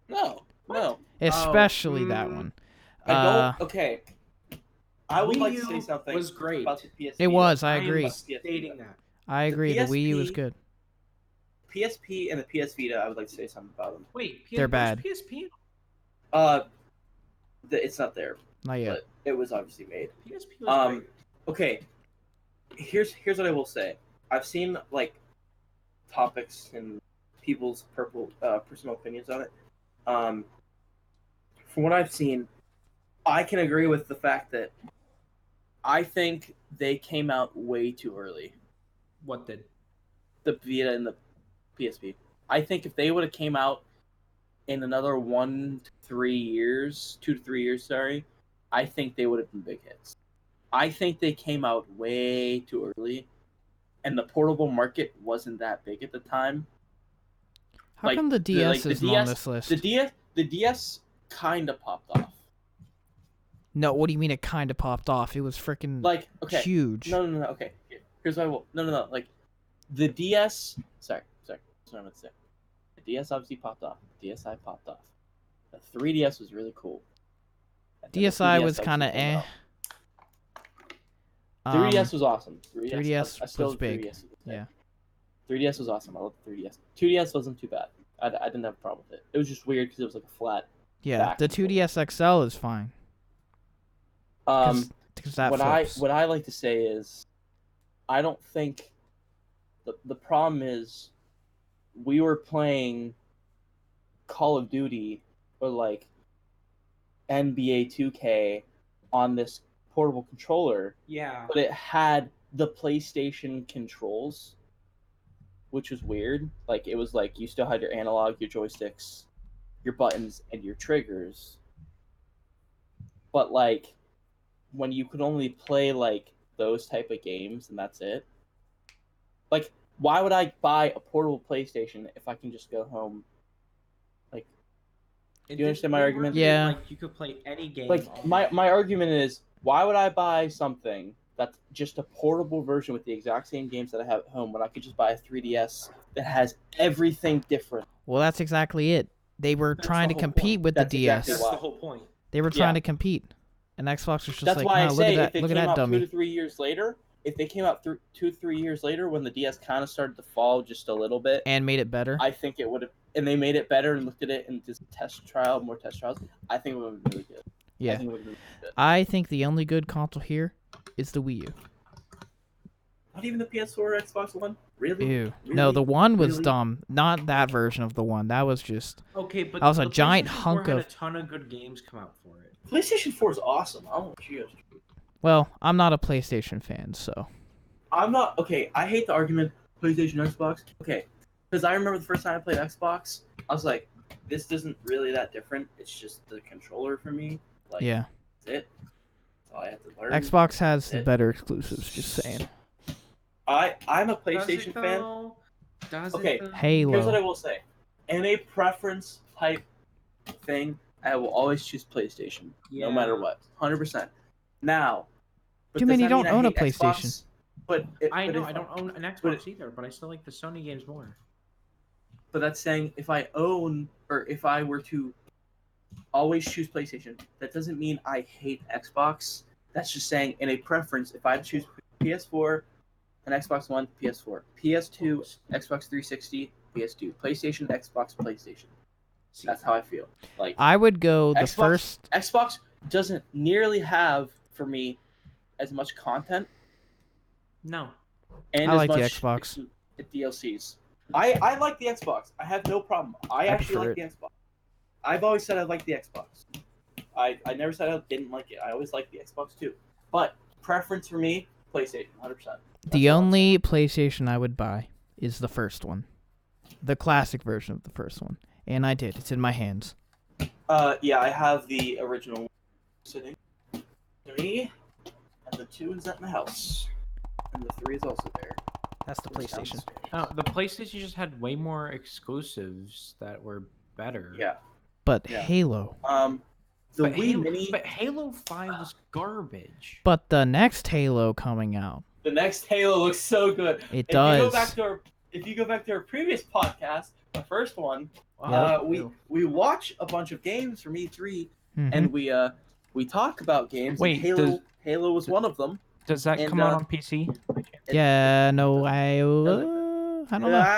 No. Especially that one. I don't. Okay. I would Wii like to U say something was great. about the PSP. It was. I am agree. stating that. I agree. The Wii U was PSP good. PSP and the PS Vita. I would like to say something about them. Wait, They're bad. PSP. It's not there, Not yet. but it was obviously made. PSP was great. Okay. Here's what I will say. I've seen like topics and people's personal opinions on it. From what I've seen, I can agree with the fact that I think they came out way too early. What did? The Vita and the PSP. I think if they would have came out in another 2 to 3 years, sorry, I think they would have been big hits. I think they came out way too early, and the portable market wasn't that big at the time. How like, come the DS the isn't on this list? The DS kind of popped off. No, what do you mean it kind of popped off? It was freaking Like, okay, huge. no, okay. Here's what I will. No. Like, the DS. Sorry. That's what I'm gonna say. The DS obviously popped off. The DSi popped off. The 3DS was really cool. And then the DSi 2DS was kind of obviously eh. came out. 3DS was awesome. 3DS I still was big. 3DS was big. Yeah. 3DS was awesome. I love the 3DS. 2DS wasn't too bad. I didn't have a problem with it. It was just weird because it was like a flat. Yeah, back the controller. 2DS XL is fine. Because that what flips. I like to say is, I don't think the problem is we were playing Call of Duty or like NBA 2K on this portable controller, Yeah. but it had the PlayStation controls, which was weird. Like it was like you still had your analog, your joysticks, your buttons, and your triggers. But like when you could only play like those type of games and that's it. Like, why would I buy a portable PlayStation if I can just go home? Like, do you understand my argument? Yeah. Like you could play any game. Like my argument is, why would I buy something that's just a portable version with the exact same games that I have at home when I could just buy a 3DS that has everything different? Well, that's exactly it. They were That's trying the to whole compete point. with That's the DS. exactly That's why. the whole point. They were trying Yeah. to compete, and Xbox was just That's like, why I no, look say at if that, it look at came that out 2 dummy. to 3 years later, if they came out 2 to 3 years later when the DS kind of started to fall just a little bit, And made it better. I think it would have, and they made it better and looked at it and did more test trials. I think it would have been really good. I Yeah. think it would have been really good. I think the only good console here is the Wii U. Not even the PS4 or Xbox One? Really? Ew. Really? No, the one was Really? dumb. Not that version of the one. That was just. Okay, but That was a the giant PlayStation 4 hunk had of- a ton of good games come out for it. PlayStation 4 is awesome. I don't know what you guys. Well, I'm not a PlayStation fan, so. I'm not okay. I hate the argument PlayStation, Xbox. Okay, because I remember the first time I played Xbox, I was like, this isn't really that different. It's just the controller for me. Like, Yeah. that's it. That's all I have to learn. Xbox has the It- better exclusives, just saying. I'm a PlayStation fan. Okay, Halo. Here's what I will say. In a preference type thing, I will always choose PlayStation, no matter what, 100%. Now, but You mean does you that don't I own a hate PlayStation? Xbox? But I know if I don't own an Xbox either, but I still like the Sony games more. But that's saying if I own or if I were to always choose PlayStation, that doesn't mean I hate Xbox. That's just saying in a preference, if I choose PS4, an Xbox One, PS4, PS2, Xbox 360, PS2, PlayStation, Xbox, PlayStation. See, That's how I feel. Like I would go the Xbox, first. Xbox doesn't nearly have for me as much content no. and I as like the much Xbox. DLCs. I like the Xbox. I have no problem. I actually prefer like the Xbox. I've always said I like the Xbox. I never said I didn't like it. I always liked the Xbox too. But preference for me, PlayStation, 100%. The only PlayStation I would buy is the first one. The classic version of the first one. And I did. It's in my hands. Yeah, I have the original sitting. 3, and the 2 is at my house. And the 3 is also there. That's the It's PlayStation. downstairs. The PlayStation just had way more exclusives that were better. Yeah. But Yeah. Halo. The But Wii Halo, Mini. but Halo 5 was garbage. But the next Halo coming out. The next Halo looks so good. It If you go does. back to our, if you go back to our previous podcast, the first one, Yep. we watch a bunch of games from E3, Mhm. and we talk about games. Wait, and Halo was one of them. Does that And, come out on PC? Yeah, no, I don't know. I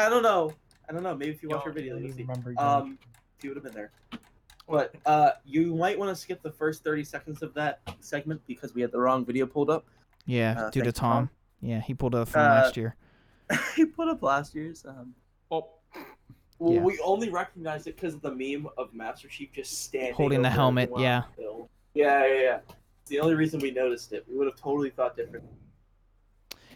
don't know. I don't know. Maybe if you watch our video, you'll see. He would have been there. But you might want to skip the first 30 seconds of that segment because we had the wrong video pulled up. Yeah, due to thank you, Tom. Yeah, he pulled it up from Uh, last year. He put up last year's. Oh, Well, Yeah. we only recognized it because of the meme of Master Chief just standing Holding the over helmet, everyone yeah. on the hill. Yeah. It's the only reason we noticed it. We would have totally thought different.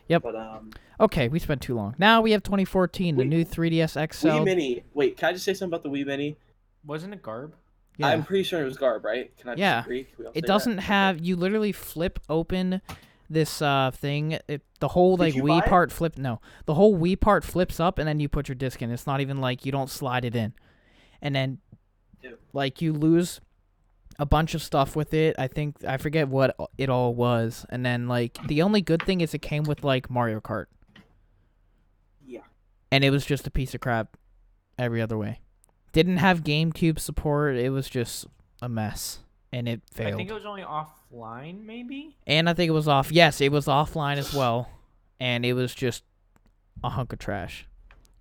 Yep. But Okay, we spent too long. Now we have 2014, the Wii- new 3DS XL. Wii Mini. Wait, can I just say something about the Wii Mini? wasn't it garb? Yeah. I'm pretty sure it was garb, right? Can I Yeah. disagree? Can we all It say doesn't that? have. You literally flip open this thing. The whole Did like you Wii buy it? part flip. No, the whole Wii part flips up, and then you put your disc in. It's not even like you don't slide it in, and then Ew. like you lose a bunch of stuff with it. I forget what it all was, and then like the only good thing is it came with like Mario Kart, Yeah. and it was just a piece of crap every other way. Didn't have GameCube support. It was just a mess, and it failed. I think it was only offline, maybe. And I think it was off. Yes, it was offline as well, and it was just a hunk of trash.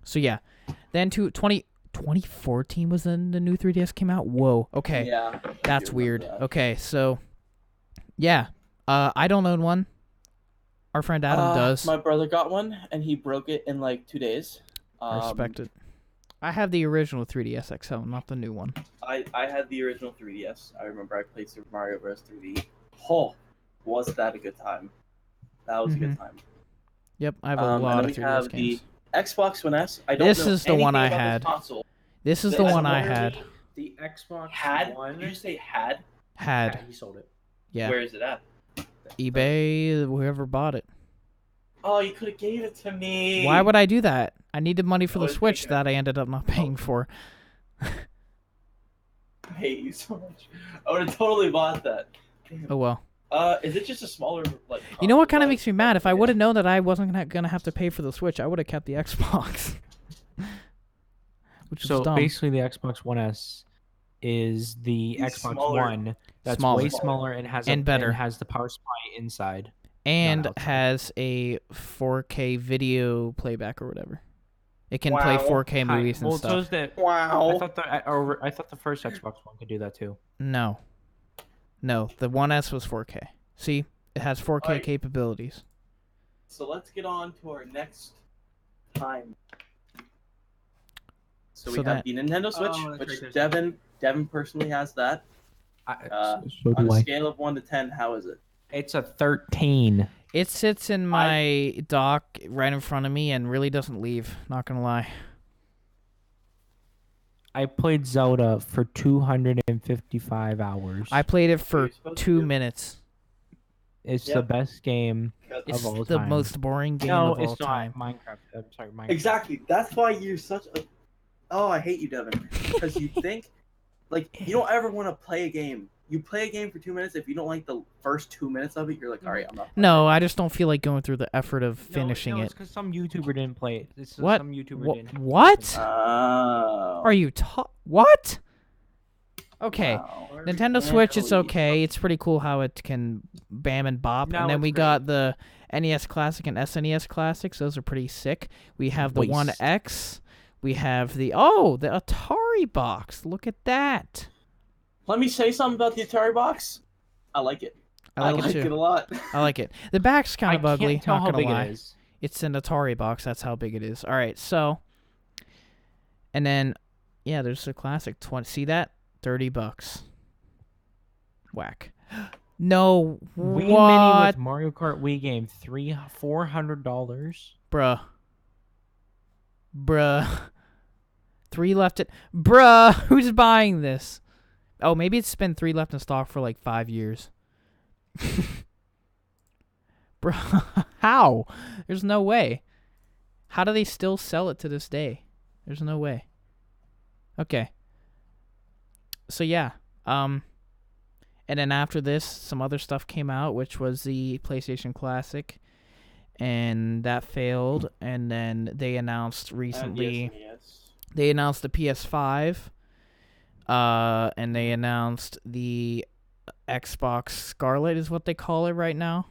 So yeah, then 2014 was when the new 3DS came out. Whoa. Okay, Yeah. that's do remember weird. that. Okay, so yeah, I don't own one. Our friend Adam does. My brother got one, and he broke it in like 2 days. I respect it. I have the original 3DS XL, not the new one. I had the original 3DS. I remember I played Super Mario Bros. 3D. Oh, was that a good time? That was a good time. Yep, I have a lot of 3DS games. The Xbox One S. I don't This know is the one I anything about had. this console. This is the one I had. The Xbox One. Did you say had? Had. Yeah, he sold it. Yeah. Where is it at? eBay, whoever bought it. Oh, you could have gave it to me. Why would I do that? I needed money for I the was Switch thinking that I ended up not paying for. I hate you so much. I would have totally bought that. Damn. Oh well. Is it just a smaller like? You know what kind of console makes me mad? If I would have known that I wasn't gonna have to pay for the Switch, I would have kept the Xbox. Which is So dumb. basically, the Xbox One S is the It's Xbox smaller. One that's Smaller. way smaller and has And better. and has the power supply inside. And outside. has a 4K video playback or whatever. It can play Wow. 4K movies and well, stuff. so is the, Wow. I thought the first Xbox One could do that too. No, the One S was 4K. See, it has 4K Alright. capabilities. So let's get on to our next time. So we So have that- the Nintendo Switch, Oh, that's which right, there's Devon personally has that. So On do a I. scale of 1 to 10, how is it? It's a 13. It sits in my dock right in front of me and really doesn't leave. Not gonna lie. I played Zelda for 255 hours. I played it for You're supposed to 2 do- minutes. It's Yep. the best game It's of all the time. most boring game No, of all it's not. time. Minecraft. I'm sorry, Minecraft. Exactly. That's why you're such a. Oh, I hate you, Devin. Because you think, like, you don't ever want to play a game. You play a game for 2 minutes. If you don't like the first 2 minutes of it, you're like, all right, I'm not. No, I just don't feel like going through the effort of No, finishing no, it. It's because some YouTuber didn't play it. It's What? Some YouTuber didn't. What? Oh. Are you what? Okay. Wow. Nintendo Switch, it's okay. It's pretty cool how it can bam and bop. No, And then it's we great. got the NES Classic and SNES Classics. Those are pretty sick. We have the One Waste. X. We have the Atari box. Look at that. Let me say something about the Atari box. I like it. I like it it too. a lot. I like it. The back's kind of I ugly. can't tell Not how gonna big lie. it is. It's an Atari box. That's how big it is. All right, so, and then, yeah, there's the classic 20. See that? $30. Whack. No, Wii Mini what, with Mario Kart Wii game, $400. bruh. 3 left it, bruh. Who's buying this? Oh, maybe it's been 3 left in stock for like 5 years. Bruh, how? There's no way. How do they still sell it to this day? There's no way. Okay. So yeah, and then after this, some other stuff came out, which was the PlayStation Classic, and that failed. And then they announced recently, they announced the PS5, and they announced the Xbox Scarlet is what they call it right now,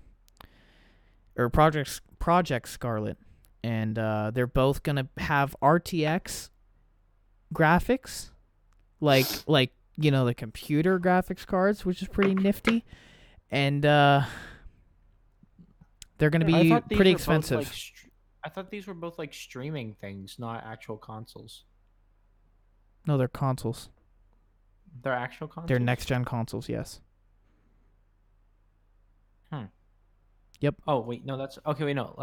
or Project Scarlet, and they're both gonna have RTX graphics, like you know, the computer graphics cards, which is pretty nifty, and they're gonna I be thought these pretty were both, expensive. like, I thought these were both like streaming things, not actual consoles. No, they're consoles. They're actual consoles. They're next gen consoles. Yes. Yep. Oh wait, no, that's okay. Wait, no.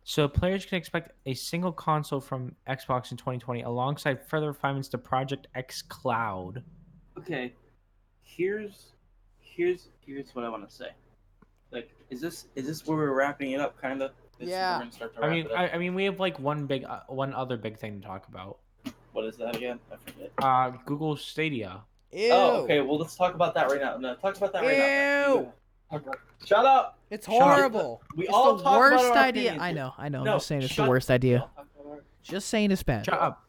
So players can expect a single console from Xbox in 2020, alongside further refinements to Project X Cloud. Okay, here's what I want to say. Like, is this where we're wrapping it up? Kind of. Yeah. I mean, we have like one other big thing to talk about. What is that again? I forget. Google Stadia. Ew. Oh, okay. Well, let's talk about that right now. No, talk about that right now. Ew. Shut up. It's Shut up. horrible. We It's all the talk about worst our idea. opinions. I know. I'm No, just saying it's the shut- worst we idea. all talk about our- Just saying it's bad. Shut up.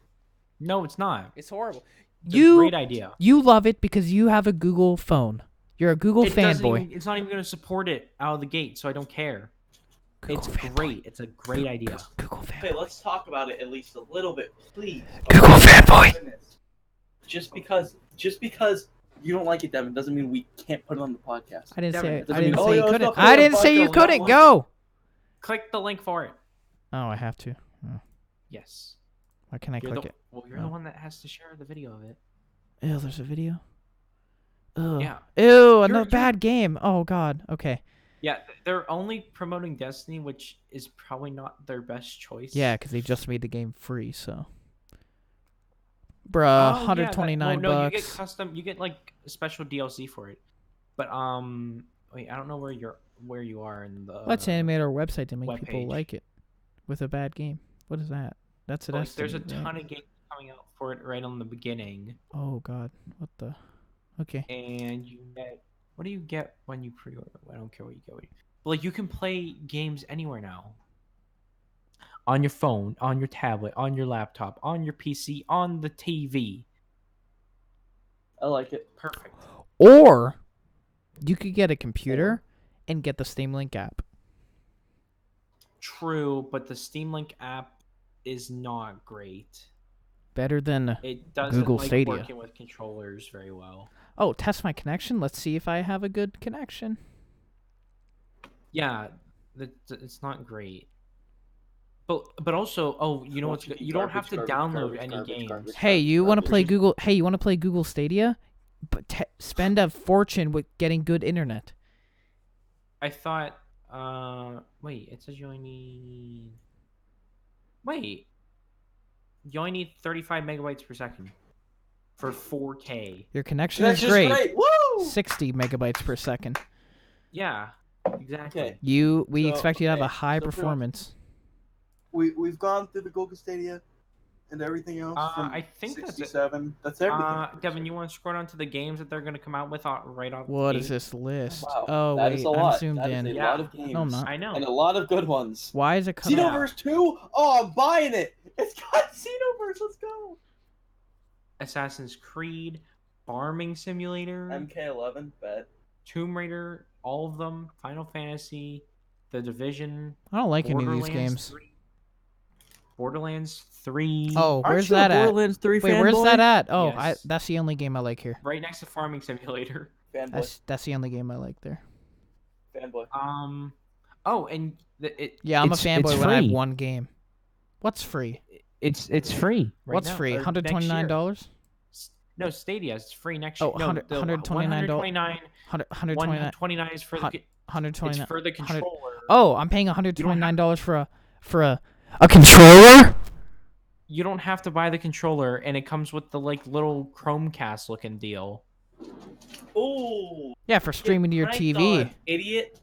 No, it's not. It's horrible. It's a You great idea. you love it because you have a Google phone. You're a Google It doesn't fanboy. even- it's not even going to support it out of the gate, so I don't care. Google It's fanboy. great. It's a great idea. Google Okay, fanboy. let's talk about it at least a little bit, please. Google fanboy. Goodness. Just because you don't like it, Devin, doesn't mean we can't put it on the podcast. I didn't Devin, say it I doesn't didn't mean- say oh, you yeah, let's couldn't. not put it I on the didn't say you podcast. couldn't. One. Go. Click the link for it. Oh, I have to. Yes. Why can't I click it? Well, you're Oh. the one that has to share the video of it. Ew, there's a video. Ugh. Yeah. Ew, another you're- bad game. Oh God. Okay. Yeah, they're only promoting Destiny, which is probably not their best choice. Yeah, because they just made the game free, so. Oh, Bruh, yeah, 129 no, you get bucks. custom. You get like special DLC for it. But wait, I don't know where you are in the. Let's animate our website to make people webpage. like it with a bad game. What is that? That's a Like, there's a Destiny, ton right? of games coming out for it right on the beginning, Oh God, what the? Okay. and you get. What do you get when you pre-order? I don't care what you get. But like, you can play games anywhere now. On your phone, on your tablet, on your laptop, on your PC, on the TV. I like it. Perfect. Or you could get a computer and get the Steam Link app. True, but the Steam Link app is not great. Better than. It doesn't Google like Stadia. working with controllers very well. Oh, test my connection. Let's see if I have a good connection. Yeah, it's not great. But also, oh, you know what's good? You don't have to download any games. Hey, you want to play Google? Hey, you want to play Google Stadia? But spend a fortune with getting good internet. I thought, wait, it says you only need. Wait, you only need 35 megabytes per second for 4K. Your connection That's is just great. great. Woo! 60 megabytes per second. Yeah, exactly. Okay. We So, expect you to have a okay, high so pretty much- performance. We've gone through the Google Stadia and everything else. From I think that's it. 67. That's everything. Devin, you want to scroll down to the games that they're going to come out with right off? What the is gate? this list? Wow, Oh that wait, is a I'm lot. zoomed That is in. a Yeah. lot of games. No, I'm not. I know. And a lot of good ones. Why is it coming out? Xenoverse 2? Oh, I'm buying it. It's got Xenoverse. Let's go. Assassin's Creed, Farming Simulator, MK11, bet. Tomb Raider, all of them, Final Fantasy, The Division, I don't like any of these Borderlands games. 3, Borderlands 3. Oh, Aren't where's you a that at? Borderlands 3 Wait, where's fanboy? that at? Oh, Yes. that's the only game I like here. Right next to Farming Simulator. Fanboy. That's the only game I like there. Fanboy. Oh, and Yeah, I'm a it's fanboy when I have free. one game. What's free? It's free. Right What's now, free? or next year. $129? No, Stadia is free next Oh, year. No, $100 the $129. 129 $129. is for the 129. it's for the 100 controller. Oh, I'm paying $129 for a controller? You don't have to buy the controller, and it comes with the like little Chromecast looking deal. Oh. Yeah, for streaming to your TV. Idiot.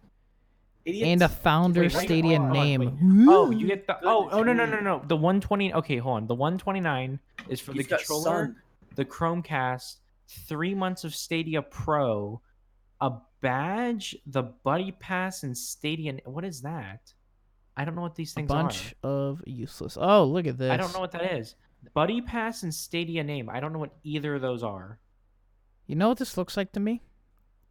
Idiot. And a founder Wait, wait, Stadia hold on, name. Oh, you get the oh Goodness no. The 120. Okay, hold on. The 129 is for He's the got controller, sun. the Chromecast, 3 months of Stadia Pro, a badge, the Buddy Pass, and Stadia. What is that? I don't know what these A things bunch are. of useless. Oh, look at this. I don't know what that is. Buddy Pass and Stadia name. I don't know what either of those are. You know what this looks like to me?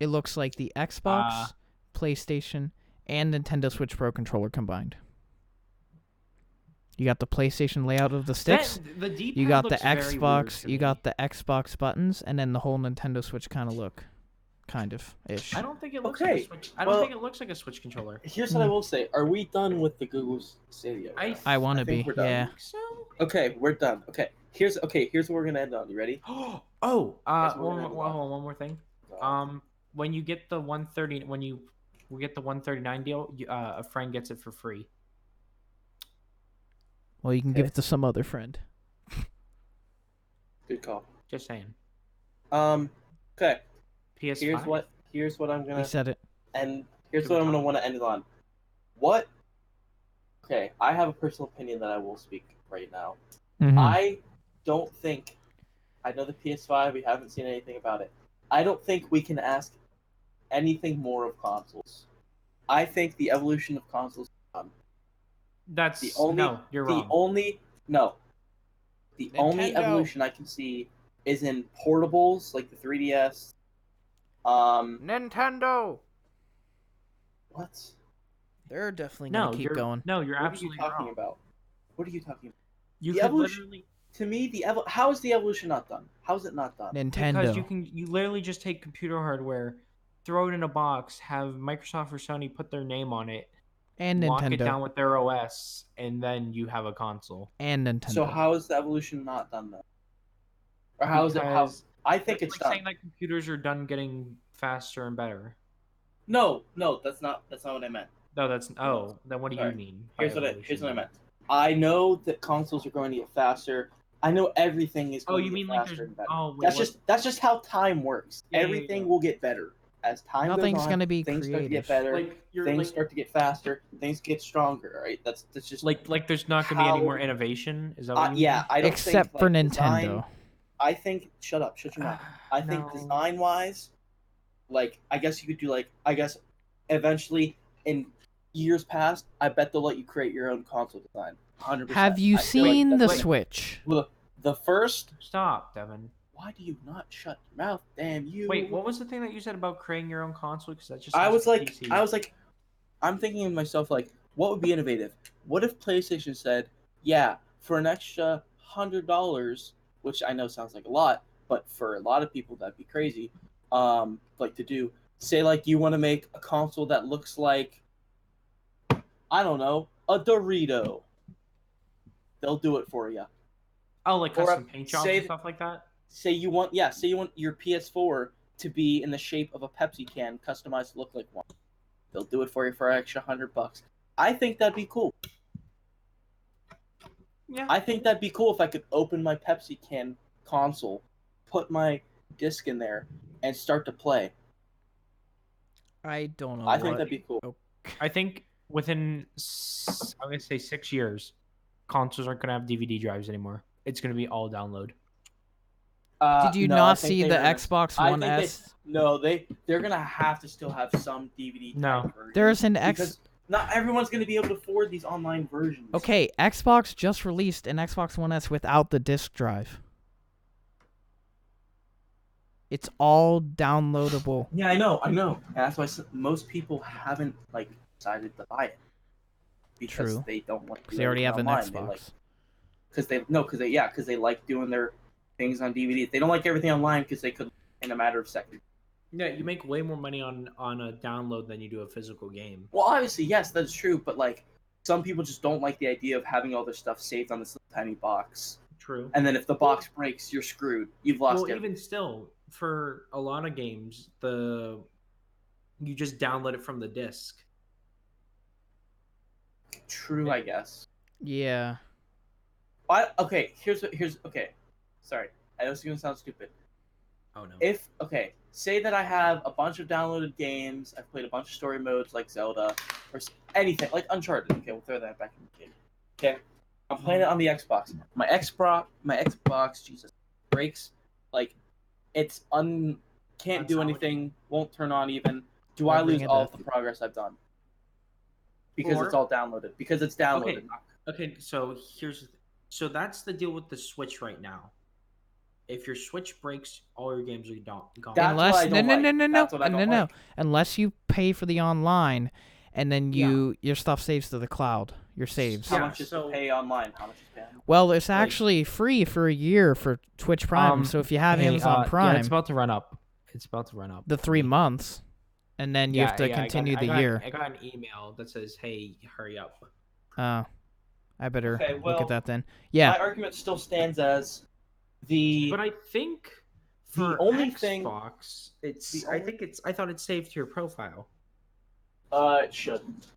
It looks like the Xbox, PlayStation, and Nintendo Switch Pro controller combined. You got the PlayStation layout of the sticks. The D-pad You got the looks very weird Xbox. to You me. got the Xbox buttons, and then the whole Nintendo Switch kind of look, kind of ish. I don't think it looks Okay, like a Switch. I don't well- think it looks like a Switch controller. Here's what I will say. Are we done with the Google Stadia? I want to think be. we're done. Yeah. Think so? Okay, we're done. Here's what we're gonna end on. You ready? Oh, Guess what we're one, gonna do one, now? one more thing. When you get the 130, when you get the 139 deal, a friend gets it for free. Well, you can give it to some other friend. Good call. Just saying. Okay. PS5. Here's what I'm He gonna said it. and here's Should we what I'm gonna talk? want to end it on. What? Okay, I have a personal opinion that I will speak right now. Mm-hmm. I don't think. I know the PS5. We haven't seen anything about it. I don't think we can ask anything more of consoles. I think the evolution of consoles. That's The only. no, you're wrong. The only Nintendo. evolution I can see is in portables like the 3DS. Nintendo. What? They're definitely no, gonna keep you're going. no, you're What are you absolutely talking wrong. about? What are you talking about? You The could evolution- literally to me, how is the evolution not done? How is it not done? Nintendo. Because you literally just take computer hardware, throw it in a box, have Microsoft or Sony put their name on it, And lock it Nintendo. down with their OS, and then you have a console. And Nintendo. So how is the evolution not done though? Or how is it? How Because I think it's it's like done. saying that computers are done getting faster and better. No, that's not what I meant. No, that's then what do Sorry. you mean? By Here's what I evolution? meant. I know that consoles are going to get faster. I know everything is Oh, going you to mean get like faster there's and better. oh wait, That's just how time works. Yeah, yeah, Everything yeah. will get better as time Nothing's goes on. gonna be things start to get creative. better. Like you're Things like start to get faster. Things get stronger. Right? That's just like there's not gonna be any how- more innovation. Is that what you mean? yeah. I don't Except think, for like, Nintendo. design, I think shut your mouth. I think No. design wise, like I guess you could do eventually in years past, I bet they'll let you create your own console design. 100%. Have you I feel like seen that's the like- Switch? Look, the first. Stop, Devon. Why do you not shut your mouth? Damn you! Wait, what was the thing that you said about creating your own console? Because that just I sounds was like, PC. I'm thinking to myself, like, what would be innovative? What if PlayStation said, yeah, for an extra $100, which I know sounds like a lot, but for a lot of people that'd be crazy. Like to do, say, like you want to make a console that looks like, I don't know, a Dorito. They'll do it for you. Oh, like or custom paint jobs say- and stuff like that. Say you want your PS4 to be in the shape of a Pepsi can, customized to look like one. They'll do it for you for an extra $100. I think that'd be cool. Yeah. I think that'd be cool if I could open my Pepsi can console, put my disc in there, and start to play. I don't know. I think that'd be cool. I think within I'm gonna say 6 years, consoles aren't gonna have DVD drives anymore. It's gonna be all download. Did you No, I not think see they the were gonna- Xbox I One think S? they're gonna have to still have some DVD. No. type version, There's an because not everyone's gonna be able to afford these online versions. Okay, Xbox just released an Xbox One S without the disc drive. It's all downloadable. Yeah, I know. And that's why most people haven't decided to buy it because True. they don't want to. Because they already have an online. Xbox. Because they like doing their things on DVD. They don't like everything online because they could in a matter of seconds. Yeah, you make way more money on a download than you do a physical game. Well, obviously, yes, that's true. But some people just don't like the idea of having all their stuff saved on this little tiny box. True. And then if the box breaks, you're screwed. You've lost Well, everything. even still, for a lot of games, you just download it from the disc. True, I guess. Yeah. Okay, here's okay. Sorry, I know this is gonna sound stupid. Oh no. Say that I have a bunch of downloaded games, I've played a bunch of story modes like Zelda, or anything, like Uncharted. Okay, we'll throw that back in the game. Okay, I'm playing it on the Xbox. My Xbox, Jesus, breaks. Can't do anything, won't turn on even. Do I lose all of the progress I've done? Because it's all downloaded. Because it's downloaded. Okay, so so that's the deal with the Switch right now. If your Switch breaks, all your games are gone. That's what I don't like. That's what I don't like. Unless you pay for the online, and then your stuff saves to the cloud. Your saves. How much is to pay online? How much is paying? Well, it's actually free for a year for Twitch Prime. So if you have Amazon Prime, yeah, it's about to run up. The 3 months, and then you have to continue the year. I got an email that says, "Hey, hurry up." I better Okay, look well, at that then. Yeah. My argument still stands as But I think for the only Xbox, I thought it's saved to your profile. It shouldn't.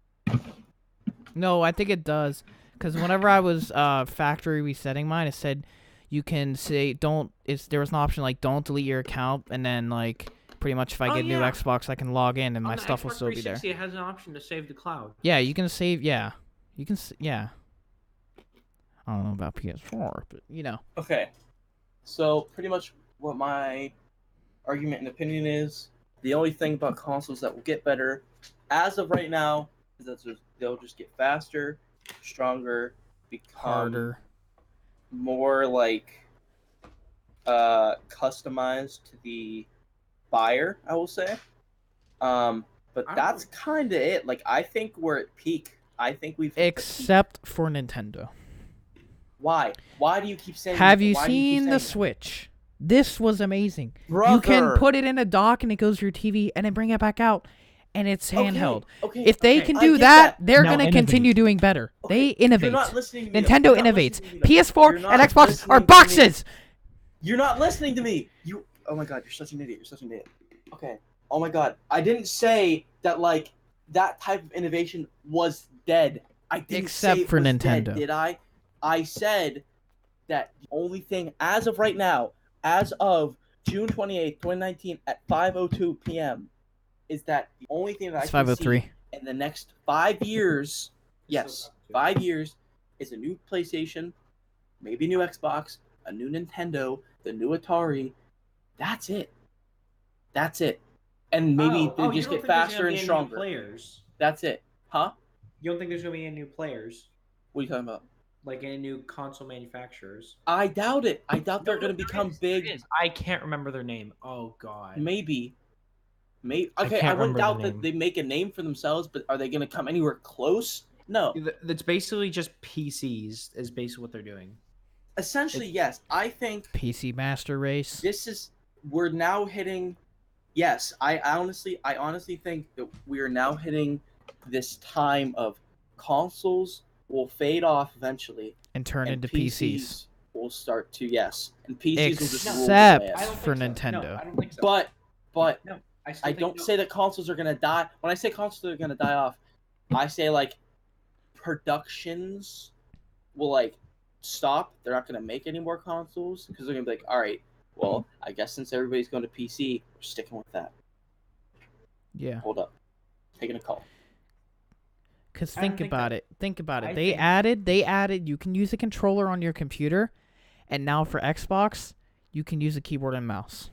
No, I think it does. Because whenever I was factory resetting mine, it said you can say there was an option like don't delete your account, and then pretty much if I get a new Xbox, I can log in and my stuff will still be there. It has an option to save the cloud. Yeah, you can save. Yeah, you can. Yeah. I don't know about PS4, but Okay, so pretty much what my argument and opinion is, the only thing about consoles that will get better, as of right now, is that they'll just get faster, stronger, become harder, more customized to the buyer, I will say. But that's kind of it. I think we're at peak. I think we've except for Nintendo. Why? Why do you keep saying? Have you why do keep seen the saying that? Switch? This was amazing. Brother. You can put it in a dock and it goes to your TV and then bring it back out and it's handheld. Okay. If they okay, can I do get that, that. they're Now going to innovate. continue doing better. Okay, They innovate. You're not listening to me. Nintendo You're not innovates. listening to me, though. PS4 You're and not Xbox listening are to me. boxes. You're not listening to me. You. Oh my God, you're such an idiot. You're such an idiot. Okay. Oh my God, I didn't say that like that type of innovation was dead. I didn't Except say it for was Nintendo. dead, did I? I said that the only thing as of right now, as of June 28th, 2019 at 5:02 p.m. is that the only thing that It's I can 503. see in the next 5 years, yes, 5 years, is a new PlayStation, maybe a new Xbox, a new Nintendo, the new Atari. That's it. That's it. And maybe they just get faster and stronger. Players. That's it. Huh? You don't think there's gonna be any new players, What are you talking about? like any new console manufacturers? I doubt it. I doubt they're No, going to there become is, there big. is. I can't remember their name. Oh God. Maybe. Okay, I I can't wouldn't remember doubt the that name. they make a name for themselves, but are they going to come anywhere close? No. That's basically just PCs. Is basically what they're doing. Essentially, yes. I think PC Master Race. we're now hitting. Yes, I honestly think that we are now hitting this time of consoles will fade off eventually, And turn and into PCs. will start to and PCs will just rule the Except land. I don't for think so. No, Nintendo. I don't think so. But no, I don't say that consoles are gonna die. When I say consoles are gonna die off, I say like productions will like stop. They're not gonna make any more consoles because they're gonna be like, all right, well, I guess since everybody's going to PC, we're sticking with that. Yeah. Hold up, taking a call. Because I don't think think about that- it. Think about it. I They think- added, you can use a controller on your computer, and now for Xbox, you can use a keyboard and mouse.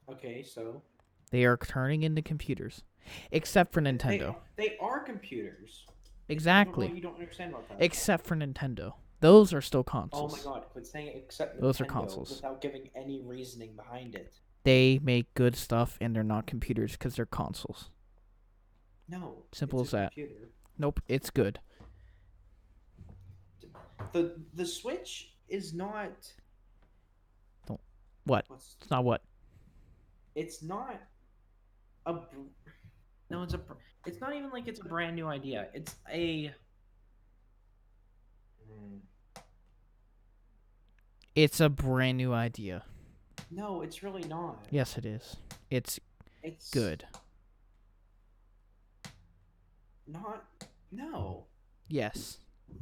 Okay, so They are turning into computers. Except for Nintendo. They are computers. Exactly. You don't understand about that. Except for Nintendo. Those are still Oh consoles. my God! Quit saying except Those are Nintendo consoles. without giving any reasoning behind it. They make good stuff, and they're not computers because they're consoles. No. Simple it's as a that. Computer. Nope, it's good. The Switch is not. What? What's, It's not what? it's not a. No, it's a. It's not even like it's a brand new idea. It's a. It's a brand new idea. No, it's really not. Yes, it is. It's It's good. Not. No. Yes.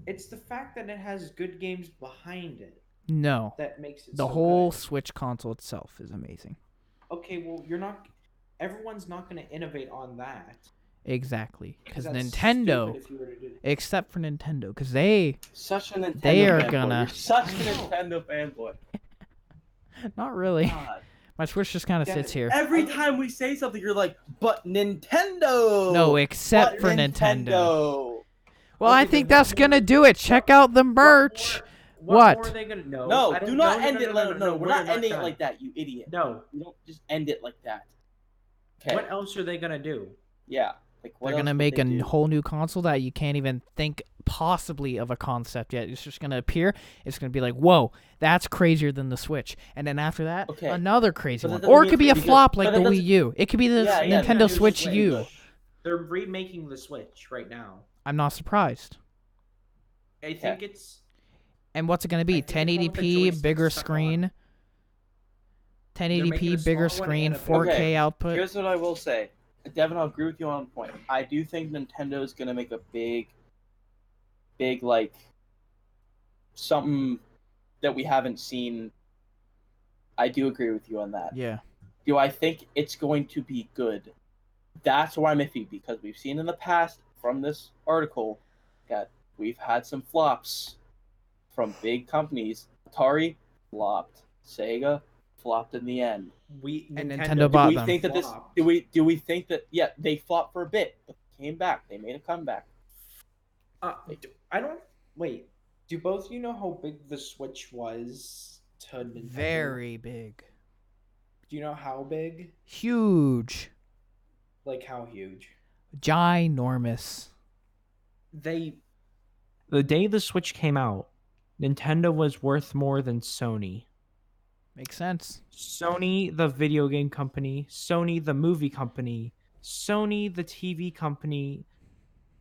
It's the fact that it has good games behind it No. that makes it The so whole good. Switch console itself is amazing. Okay, well, you're not. Everyone's not going to innovate on that. Exactly. Because that's Nintendo, stupid if you were to do. except for Nintendo, because they, Such a Nintendo They are fanboy. gonna- You're such a I know. Nintendo fanboy. not really. God. My Switch just kind of Yeah, sits here. Every time we say something, you're like, but Nintendo. No, except But for Nintendo. Well, Okay, I then think what that's more- gonna do it. Check out the merch. What What? more are they gonna? No, No, I don't- do not no, end it. No, we're not ending it done. like that, you idiot. No. You don't just end it like that. Okay. What else are they gonna do? Yeah. Like what They're gonna else would make they a do? whole new console that you can't even think possibly of a concept yet. It's just gonna appear. It's gonna be like, whoa, that's crazier than the Switch. And then after that, Okay. another crazy But that one. doesn't Or mean it could it's be a gonna be good. flop like But the that Wii doesn't- U. It could be the Yeah, Nintendo yeah, Switch yeah, U. yeah. They're remaking the Switch right now. I'm not surprised. I think it's. And what's it gonna I be? think it's one with the 1080p, joysticks bigger stuck on. screen. They're making 1080p, a bigger smaller one screen, and a 4K Okay, output. Here's what I will say. Devon, I'll agree with you on a point. I do think Nintendo is gonna make a big like something that we haven't seen. I do agree with you on that. Yeah. Do I think it's going to be good? That's why I'm iffy, because we've seen in the past from this article that we've had some flops from big companies. Atari flopped. Sega flopped in the end. And Nintendo Do bought we them. think that this? Flopped. Do we think that? Yeah, they flopped for a bit, but came back. They made a comeback. I don't. Wait. Do both of you know how big the Switch was to Nintendo? Very big. Do you know how big? Huge. Like how huge? Ginormous. They The day the Switch came out, Nintendo was worth more than Sony. Makes sense. Sony, the video game company, Sony, the movie company, Sony, the TV company,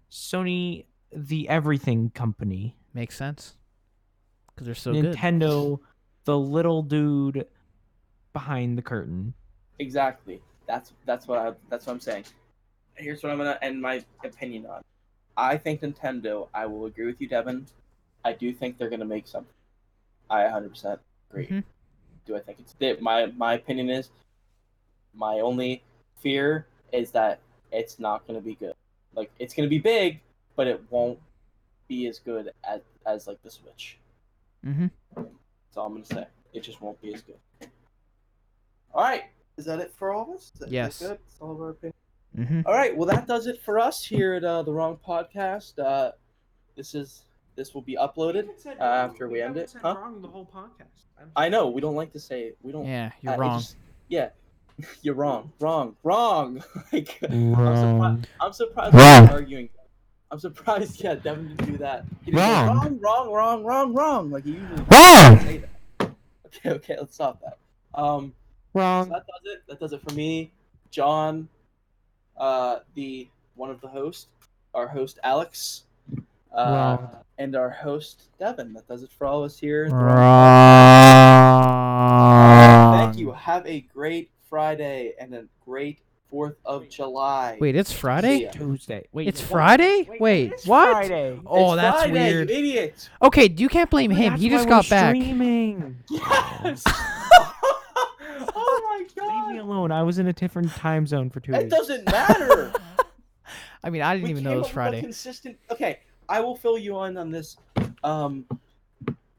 Sony, the everything company. Makes sense. Because they're so good. Nintendo, the little dude behind the curtain. Exactly. That's what I'm saying. Here's what I'm gonna end my opinion on. I think Nintendo. I will agree with you, Devon. I do think they're gonna make something. I 100% agree. Mhm. Do I think it's my opinion is my only fear is that it's not gonna be good. Like it's gonna be big, but it won't be as good as like the Switch. Mhm. That's all I'm gonna say. It just won't be as good. All right, is that it for all of us? Yes. Is that good? That's all of our opinions. Mhm. All right, well that does it for us here at the Wrong Podcast. This will be uploaded after we end it. Huh? Wrong the whole podcast. I know we don't like to say we don't. Yeah, you're it wrong. just- yeah, you're wrong. Like, Wrong. I'm surprised Wrong. we're arguing. I'm surprised. Yeah, Devin didn't do that. He didn't Wrong. go, wrong. Like he usually Wrong. say that. Okay, let's stop that. So Wrong. that does it. That does it for me, John, the one of the hosts, our host Alex, Wrong. and our host Devin. That does it for all of us here. at the Wrong. Thank you. Have a great Friday and a great 4th of July. Wait, it's Friday? See ya. Tuesday. Wait, It's what? Friday? Wait, what? Friday. Oh, It's that's Friday, weird. You idiot. Okay, you can't blame him. That's He just why we're got back. Streaming. Yes. Oh my Leave me god. alone. I was in a different time zone for 2 It weeks. doesn't matter. I mean, I didn't We even know came it was up with a Friday. Consistent. Okay, I will fill you in on this.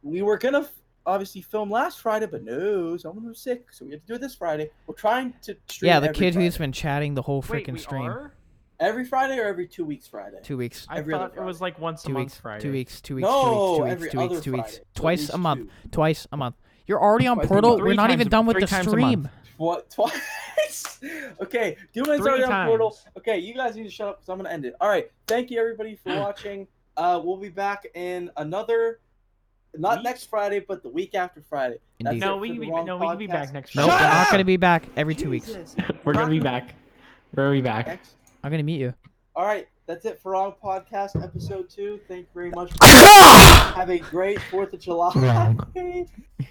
We were gonna obviously film last Friday, but no, someone was sick, so we had to do it this Friday. We're trying to stream. Yeah, the every kid Friday. who's been chatting the whole Wait, freaking we stream. are? Every Friday or every 2 weeks Friday. 2 weeks. I Every other thought it was like once a 2 month weeks. Friday. 2 weeks. 2 weeks. No, 2 weeks. every 2 weeks. other 2 weeks. Friday. So at Twice least a month. 2. Twice a month. You're already on Twice a Portal. month. We're Three not even times- done with three the times a stream. month. What? Twice? Okay, Doom's 3 already on times. Portal. Okay, you guys need to shut up because I'm gonna end it. All right, thank you everybody for watching. We'll be back in another, not Week? next Friday, but the week after Friday. That's Indeed. it No, for we the can be, Wrong no, we can be Podcast. back next Nope, week. we're Shut not up! going to be back every 2 weeks. Jesus. We're gonna be back. We're gonna be back. Next. I'm going to meet you. All right, that's it for Wrong Podcast episode 2. Thank you very much. Have a great 4th of July. Wrong.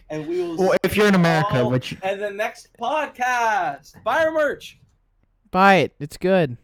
And we will Well, if you're in America, all which and the next podcast. Buy our merch. Buy it. It's good.